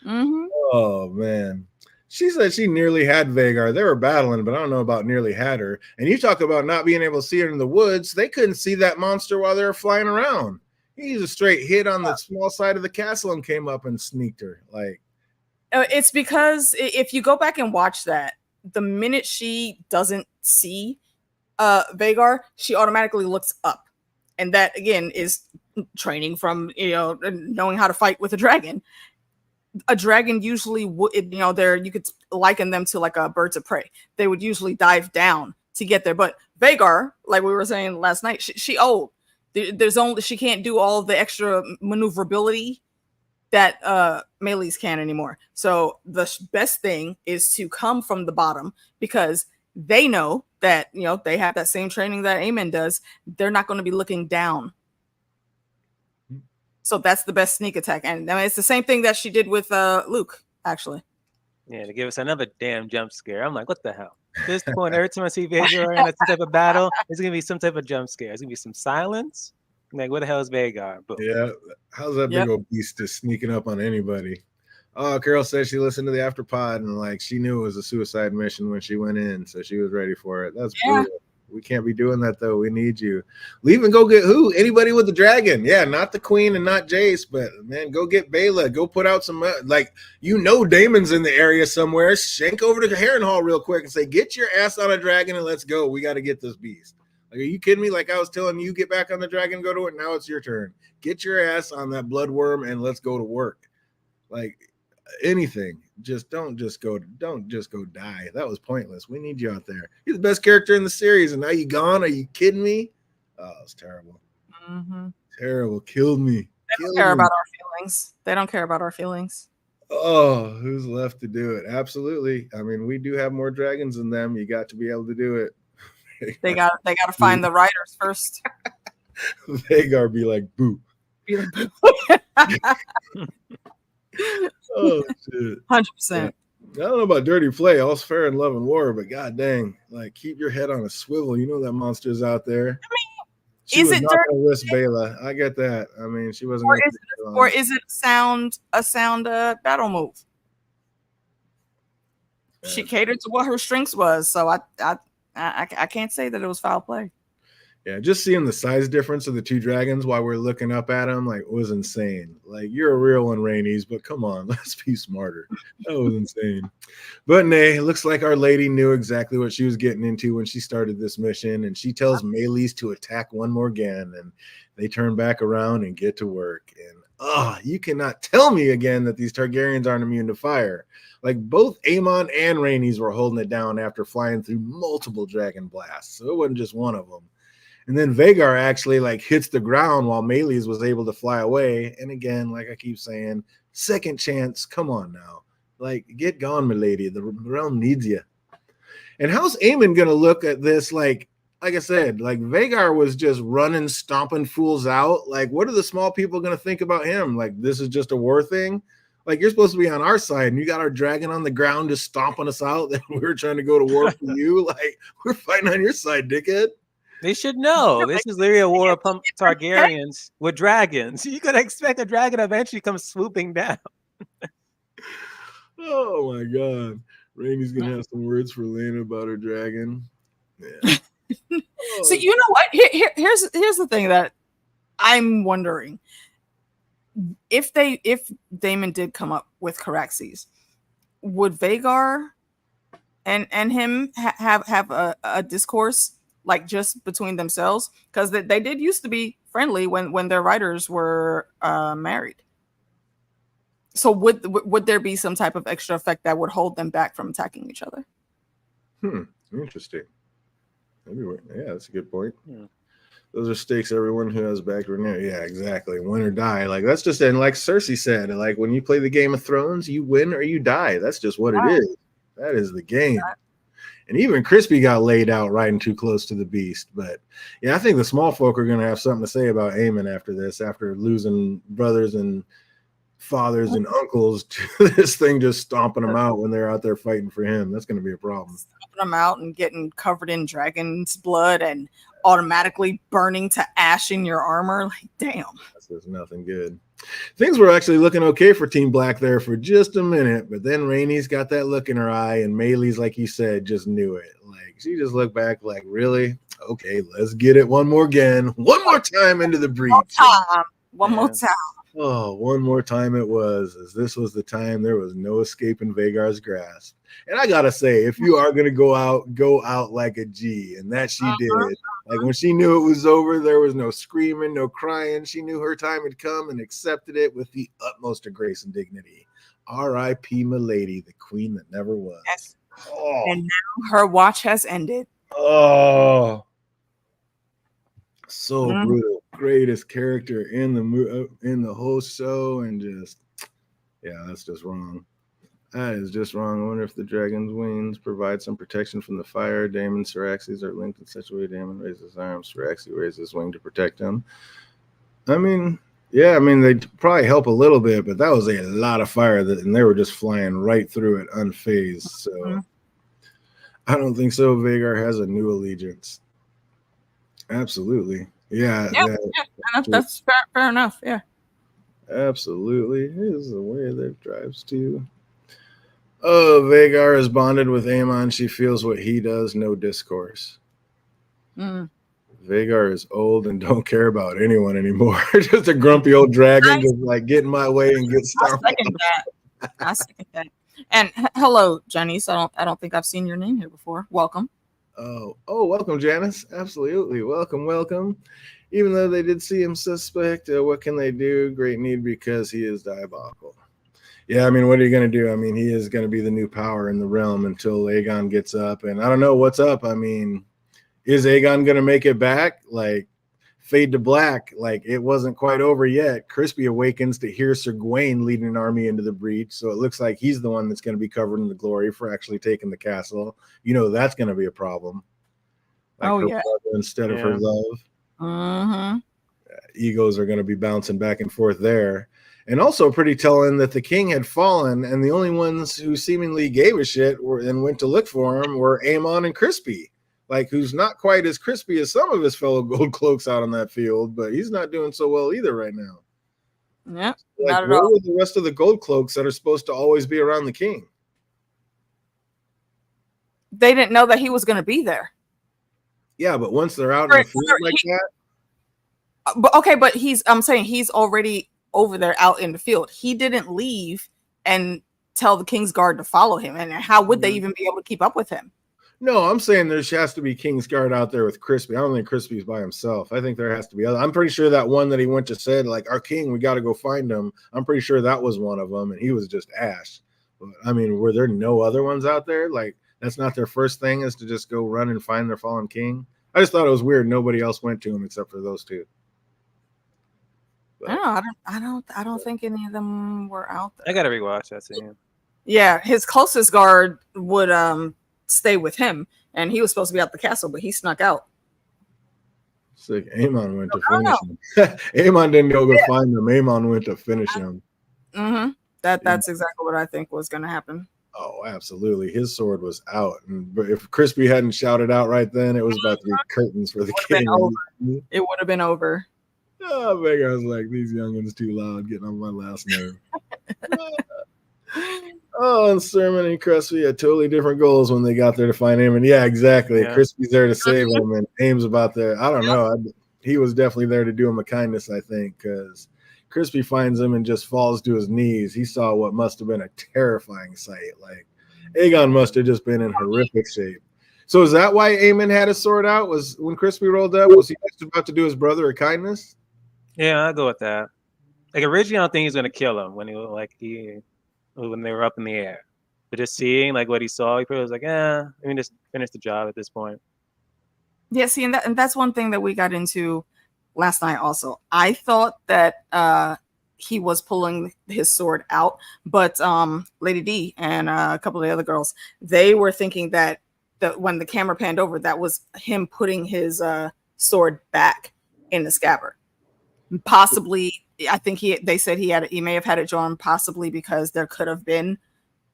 Mm-hmm. Oh man. She said she nearly had Vhagar. They were battling, but I don't know about nearly had her. And you talk about not being able to see her in the woods. They couldn't see that monster while they were flying around. He just straight hit on the small side of the castle and came up and sneaked her. Like, it's because if you go back and watch that, the minute she doesn't see Vhagar, she automatically looks up. And that, again, is training from, knowing how to fight with a dragon. A dragon usually would, you could liken them to like a birds of prey. They would usually dive down to get there. But Vhagar, like we were saying last night, she old. She can't do all the extra maneuverability that Meili's can't anymore. So the best thing is to come from the bottom, because they know that, you know, they have that same training that Aemon does. They're not going to be looking down. So that's the best sneak attack. And I mean, it's the same thing that she did with Luke, actually. Yeah, to give us another damn jump scare. I'm like, what the hell? This point, every time I see Vhagar in some type of battle, it's gonna be some type of jump scare. It's gonna be some silence. I'm like, what the hell is Vhagar? Boom. Yeah, how's that big old beast just sneaking up on anybody? Oh, Carol said she listened to the after pod and like she knew it was a suicide mission when she went in, so she was ready for it. That's brutal. We can't be doing that though. We need you. Leave and go get who? Anybody with the dragon? Yeah, not the queen and not Jace, but man, go get Baela. Go put out some like, you know, Damon's in the area somewhere. Shank over to Harrenhal real quick and say, get your ass on a dragon and let's go. We got to get this beast. Like, are you kidding me? Like I was telling you, get back on the dragon, go to it. Now it's your turn. Get your ass on that bloodworm and let's go to work. Like anything. Just don't just go die. That was pointless. We need you out there. You're the best character in the series, and now you gone. Are you kidding me? Oh, it's terrible. Terrible. Killed me. They don't care about our feelings. They don't care about our feelings. Oh, who's left to do it? Absolutely. I mean, we do have more dragons than them. You got to be able to do it. They got to find the writers first. Vhagar be like, boo. Be like, boo. Oh shit. 100%. Yeah. I don't know about dirty play. All's fair in love and war, but god dang, like keep your head on a swivel. You know that monster's out there. I mean, she was not gonna risk Baela. I get that. I mean, she wasn't. Or is it a sound battle move? Yeah. She catered to what her strengths was, so I can't say that it was foul play. Yeah, just seeing the size difference of the two dragons while we're looking up at them, like, was insane. Like, you're a real one, Rainey's, but come on, let's be smarter. That was insane. But nay, it looks like our lady knew exactly what she was getting into when she started this mission, and she tells Meili's to attack one more again, and they turn back around and get to work. And you cannot tell me again that these Targaryens aren't immune to fire. Like, both Aemon and Rainey's were holding it down after flying through multiple dragon blasts, so it wasn't just one of them. And then Vhagar actually like hits the ground while Meili's was able to fly away. And again, like I keep saying, second chance. Come on now. Like, get gone, milady. The realm needs you. And how's Aemon going to look at this? Like I said, like Vhagar was just running, stomping fools out. Like, what are the small people going to think about him? Like, this is just a war thing? Like, you're supposed to be on our side, and you got our dragon on the ground just stomping us out. Then we're trying to go to war for you. Like, we're fighting on your side, dickhead. They should know. This is literally a war of Targaryens with dragons. You could expect a dragon to eventually come swooping down. Oh my god. Rainey's gonna have some words for Lena about her dragon. Yeah. So you know what? Here's the thing that I'm wondering. If Daemon did come up with Caraxes, would Vhagar and him have a discourse like just between themselves, because they did used to be friendly when their writers were married. So would there be some type of extra effect that would hold them back from attacking each other? Interesting. Yeah, that's a good point. Yeah. Those are stakes everyone who has back right now. Yeah, exactly. Win or die. Like, that's just, and like Cersei said, like when you play the Game of Thrones, you win or you die. That's just what it is. That is the game. And even Crispy got laid out riding too close to the beast. But yeah, I think the small folk are going to have something to say about Aemon after this, after losing brothers and fathers and uncles to this thing, just stomping them out when they're out there fighting for him. That's going to be a problem. Stomping them out and getting covered in dragon's blood and automatically burning to ash in your armor. Like, damn. That's nothing good. Things were actually looking okay for Team Black there for just a minute, but then Rainey's got that look in her eye, and Meili's, like you said, just knew it. Like, she just looked back like, really? Okay, let's get it one more time into the breach. One more time. Oh, one more time it was, as this was the time there was no escaping Vhagar's grasp. And I gotta say, if you are gonna go out like a G, and that she did. Like, when she knew it was over, there was no screaming, no crying. She knew her time had come and accepted it with the utmost of grace and dignity. R.I.P. Milady, the queen that never was. Yes. Oh. And now her watch has ended. Oh. So brutal. Greatest character in the whole show, and just that's just wrong. That is just wrong. I wonder if the dragon's wings provide some protection from the fire. Damon Syraxes are linked in such a way Damon raises his arm. Syraxes raises his wing to protect him. I mean, they probably help a little bit, but that was a lot of fire, and they were just flying right through it unfazed. So I don't think so. Vagar has a new allegiance. Absolutely. Yeah. That's fair enough. Yeah. Absolutely. Here's the way that drives to. Oh, Vagar is bonded with Aemon. She feels what he does. No discourse. Vagar is old and don't care about anyone anymore. Just a grumpy old dragon, just like get in my way and get stomped. I second that. And hello, Janice. I don't think I've seen your name here before. Welcome. Oh, welcome, Janice. Absolutely. Welcome. Even though they did see him suspect, what can they do? Great need because he is diabolical. Yeah, I mean, what are you going to do? I mean, he is going to be the new power in the realm until Aegon gets up. And I don't know what's up. I mean, is Aegon going to make it back? Like, fade to black. Like, it wasn't quite over yet. Crispy awakens to hear Sir Gawain leading an army into the breach. So it looks like he's the one that's going to be covered in the glory for actually taking the castle. You know, that's going to be a problem. Like instead of her love. Egos are going to be bouncing back and forth there. And also pretty telling that the king had fallen, and the only ones who seemingly gave a shit and went to look for him were Aemon and Crispy. Like, who's not quite as crispy as some of his fellow gold cloaks out on that field, but he's not doing so well either right now. Yeah, like, where were the rest of the gold cloaks that are supposed to always be around the king? They didn't know that he was going to be there. Yeah, but once they're out in the field like that. But I'm saying he's already over there out in the field. He didn't leave and tell the King's Guard to follow him. And how would they even be able to keep up with him? No, I'm saying there has to be King's Guard out there with Crispy. I don't think Crispy's by himself. I think there has to be other. I'm pretty sure that one that he went to said, like, our king, we got to go find him. I'm pretty sure that was one of them, and he was just Ash. But, I mean, were there no other ones out there? Like, that's not their first thing, is to just go run and find their fallen king? I just thought it was weird. Nobody else went to him except for those two. But, I don't think any of them were out there. I gotta rewatch that scene. Yeah, his closest guard would stay with him, and he was supposed to be out the castle, but he snuck out. It's like Aemon went to finish him. Aemon didn't go find him. Aemon went to finish him. That's exactly what I think was going to happen. Oh, absolutely. His sword was out. And if Crispy hadn't shouted out right then, it was about to be curtains for the king. It would have been over. Oh, Vega was like, these youngins too loud, getting on my last nerve. Oh, and Sermon and Crispy had totally different goals when they got there to find him. And yeah, exactly. Yeah. Crispy's there to save him, and Aim's about there. I don't know. He was definitely there to do him a kindness, I think, because Crispy finds him and just falls to his knees. He saw what must have been a terrifying sight. Like, Aegon must have just been in horrific shape. So is that why Aemon had his sword out? Was when Crispy rolled up, was he just about to do his brother a kindness? Yeah, I'll go with that. Like, originally, I don't think he was going to kill him when they were up in the air. But just seeing like what he saw, he probably was like, I mean, just finish the job at this point. Yeah, see, and that's one thing that we got into last night also. I thought that he was pulling his sword out, but Lady D and a couple of the other girls, they were thinking that when the camera panned over, that was him putting his sword back in the scabbard. Possibly, I think they said he may have had it drawn, possibly because there could have been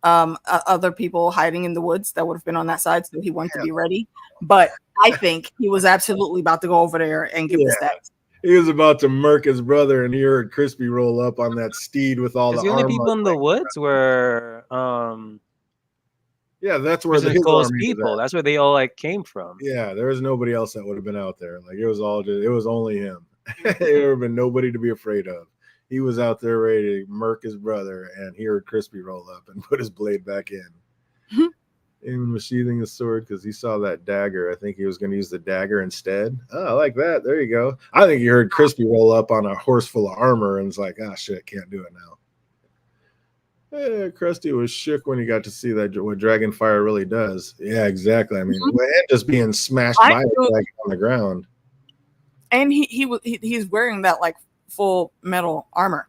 other people hiding in the woods that would have been on that side, so he wanted to be ready. But I think he was absolutely about to go over there and give the stats. He was about to murk his brother, and he heard Crispy roll up on that steed with all the only people in the woods were that's where the close people. That's where they all like came from. Yeah, there was nobody else that would have been out there. Like, it was only him. There would have been nobody to be afraid of. He was out there ready to murk his brother, and he heard Crispy roll up and put his blade back in. Aemon was sheathing his sword because he saw that dagger. I think he was going to use the dagger instead. Oh, I like that. There you go. I think he heard Crispy roll up on a horse full of armor and was like, shit, can't do it now. Yeah, Krusty was shook when he got to see that what dragon fire really does. Yeah, exactly. I mean, just being smashed by a dragon on the ground. and he's wearing that like full metal armor.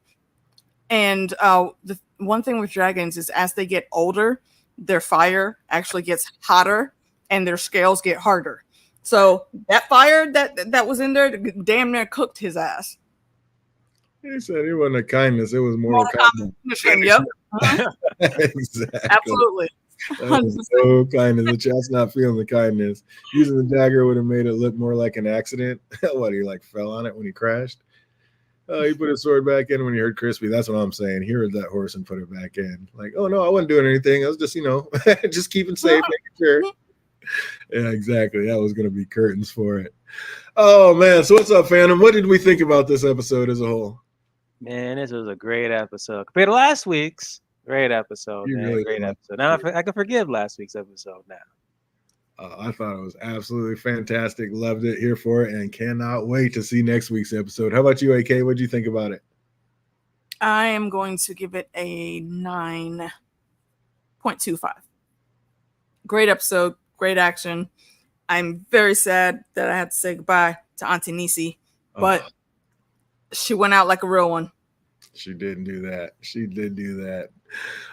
And the one thing with dragons is as they get older, their fire actually gets hotter and their scales get harder. So that fire that was in there damn near cooked his ass. He said it wasn't a kindness; it was Mortal Kombat. Yep. Exactly. Absolutely. That was no kindness. The chat's not feeling the kindness. Using the dagger would have made it look more like an accident. What, he like fell on it when he crashed? He put his sword back in when he heard Crispy. That's what I'm saying. He heard that horse and put it back in. Like, oh no, I wasn't doing anything. I was just, just keeping safe, making sure. Yeah, exactly. That was going to be curtains for it. Oh man. So what's up, Phantom? What did we think about this episode as a whole? Man, this was a great episode compared to last week's. Great episode, man. Really great episode. Now I can forgive last week's episode now. I thought it was absolutely fantastic. Loved it. Here for it, and cannot wait to see next week's episode. How about you, AK? What do you think about it? I am going to give it a 9.25. Great episode. Great action. I'm very sad that I had to say goodbye to Auntie Nisi, but she went out like a real one. She didn't do that. She did do that.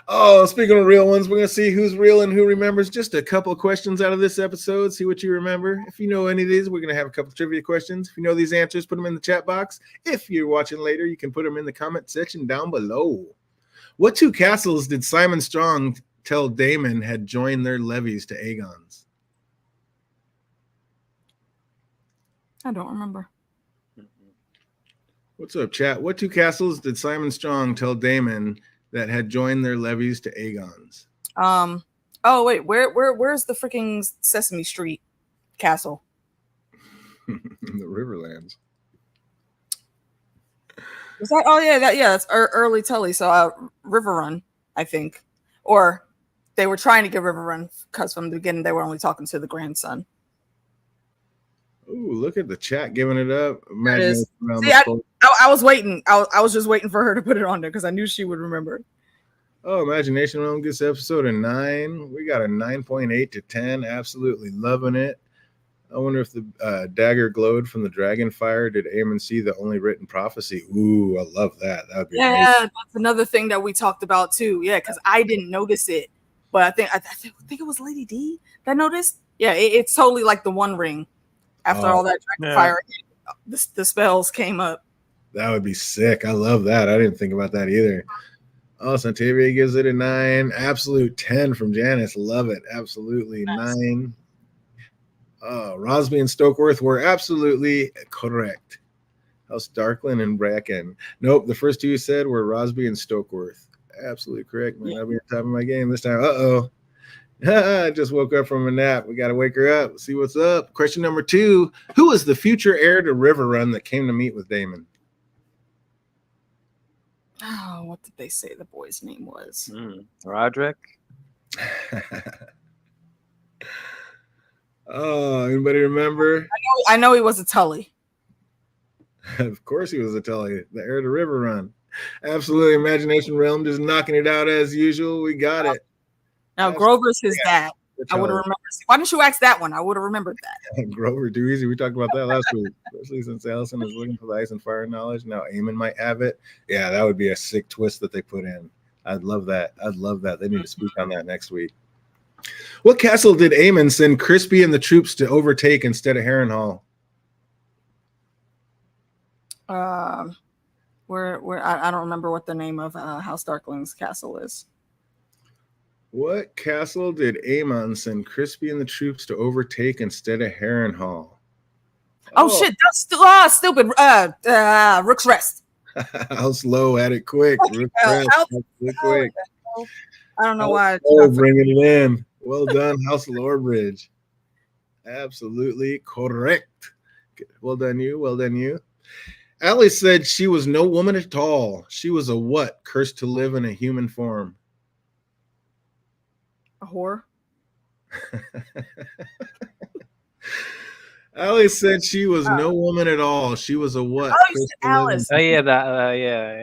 Oh, speaking of real ones, we're going to see who's real and who remembers. Just a couple of questions out of this episode. See what you remember. If you know any of these, we're going to have a couple of trivia questions. If you know these answers, put them in the chat box. If you're watching later, you can put them in the comment section down below. What two castles did Simon Strong tell Daemon had joined their levies to Aegon's? I don't remember. What's up, chat? What two castles did Simon Strong tell Daemon that had joined their levies to Aegon's? Oh wait, where's the freaking Sesame Street castle? In the Riverlands. Was that? Oh yeah, that's early Tully. So River Run, I think, or they were trying to get River Run because from the beginning they were only talking to the grandson. Ooh, look at the chat giving it up. See, I was waiting. I was just waiting for her to put it on there because I knew she would remember. Oh, Imagination Realm gets episode of 9. We got a 9.8 to 10. Absolutely loving it. I wonder if the dagger glowed from the dragon fire. Did Aemon see the only written prophecy? Ooh, I love that. That would be amazing. That's another thing that we talked about too. Yeah, because I didn't notice it, but I think it was Lady D that noticed. Yeah, it's totally like the One Ring. After all that dragon fire, the spells came up. That would be sick. I love that. I didn't think about that either. Oh, Santavia gives it a 9. Absolute 10 from Janice. Love it. Absolutely nice. 9. Rosby and Stokeworth were absolutely correct. House Darkland and Bracken. Nope, the first two you said were Rosby and Stokeworth. Absolutely correct, man. I'll be on top of my game this time. I just woke up from a nap. We got to wake her up. See what's up. Question number 2. Who was the future heir to River Run that came to meet with Daemon? Oh, what did they say the boy's name was? Roderick. Oh, anybody remember? I know he was a Tully. Of course he was a Tully, the heir to River Run. Absolutely. Imagination Realm just knocking it out as usual. We got it. Now, Grover's his dad. I would have remembered. Why didn't you ask that one? I would have remembered that. Grover, too easy. We talked about that last week, especially since Allison is looking for the ice and fire knowledge. Now Aemon might have it. Yeah, that would be a sick twist that they put in. I'd love that. They need to speak on that next week. What castle did Aemon send Crispy and the troops to overtake instead of Harrenhal? Where I don't remember what the name of House Darkling's castle is. What castle did Aemon send Crispy and the troops to overtake instead of Harrenhal? Oh shit, that's stupid. Rook's Rest. House Low had it quick. Rook's Rest. Quick. I don't know why. Oh, bringing it in. Well done, House Lorebridge. Absolutely correct. Well done, you. Allie said she was no woman at all. She was a what? Cursed to live in a human form. A whore. Allie said she was no woman at all. She was a what? Oh, you said Alice. Oh yeah, that yeah.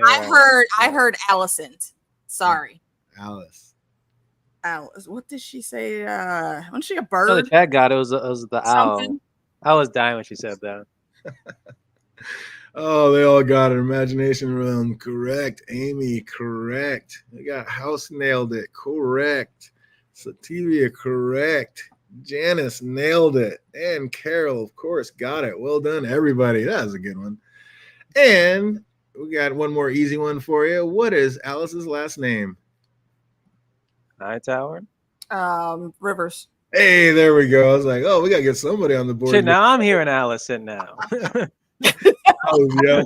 I heard Allison. Sorry. Alice. What did she say? Wasn't she a bird? So the cat got it was the owl. I was dying when she said that. Oh, they all got it. Imagination Realm, correct. Amy, correct. We got House nailed it, correct. Sativia, correct. Janice nailed it. And Carol, of course, got it. Well done, everybody. That was a good one. And we got one more easy one for you. What is Alice's last name? Hightower. Rivers. Hey, there we go. I was like, oh, we got to get somebody on the board. Shit, now I'm hearing Allison now. Oh, yeah.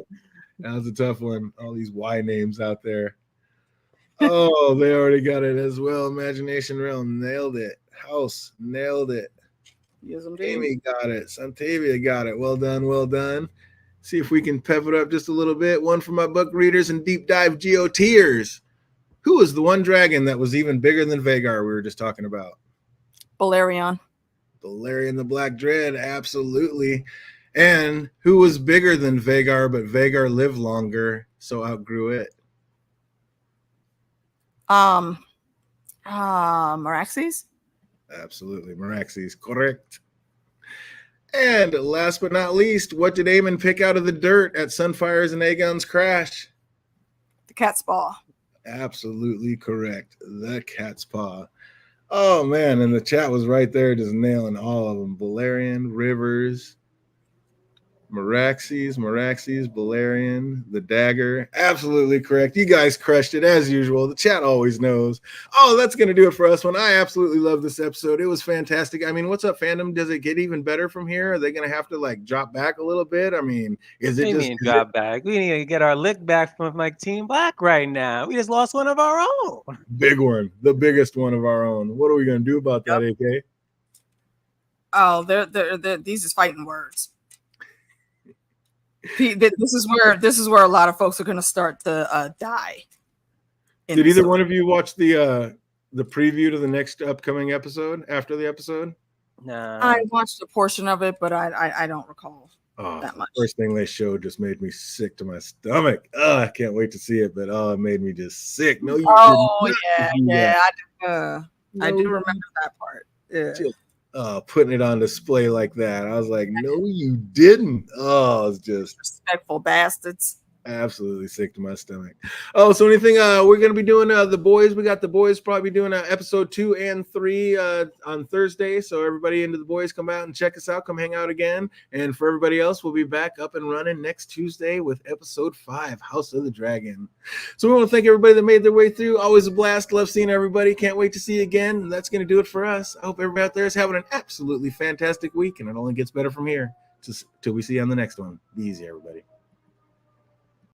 That was a tough one. All these Y names out there. Oh, they already got it as well. Imagination Realm nailed it. House nailed it. Yes, Amy got it. Santavia got it. Well done. Well done. See if we can pep it up just a little bit. One for my book readers and deep dive GOTers. Who was the one dragon that was even bigger than Vagar we were just talking about? Balerion. Balerion the Black Dread, absolutely. And who was bigger than Vagar, but Vagar lived longer, so outgrew it? Meraxes? Absolutely. Meraxes, correct. And last but not least, what did Aemon pick out of the dirt at Sunfire's and Aegon's crash? The cat's paw. Absolutely correct. The cat's paw. Oh, man. And the chat was right there just nailing all of them. Balerion, Rivers, Meraxes, Balerion, the dagger. Absolutely correct. You guys crushed it as usual. The chat always knows. Oh, that's going to do it for us. One, I absolutely love this episode. It was fantastic. I mean, what's up, fandom? Does it get even better from here? Are they going to have to like drop back a little bit? I mean, is it just drop back? We need to get our lick back from like Team Black right now. We just lost one of our own. Big one, the biggest one of our own. What are we going to do about that, AK? Oh, they're these is fighting words. This is where a lot of folks are going to start to die. Did either one of you watch the preview to the next upcoming episode after the episode? No, I watched a portion of it, but I don't recall that much. The first thing they showed just made me sick to my stomach. I can't wait to see it, but it made me just sick. No, you. I do remember that part. Yeah. Putting it on display like that. I was like, no, you didn't. Oh, it's just respectful bastards. Absolutely sick to my stomach. Oh, so anything we're going to be doing The Boys. We got The Boys probably doing episode 2 and 3 on Thursday. So everybody into The Boys, come out and check us out. Come hang out again. And for everybody else, we'll be back up and running next Tuesday with episode 5, House of the Dragon. So we want to thank everybody that made their way through. Always a blast. Love seeing everybody. Can't wait to see you again. And that's going to do it for us. I hope everybody out there is having an absolutely fantastic week, and it only gets better from here till we see you on the next one. Be easy, everybody.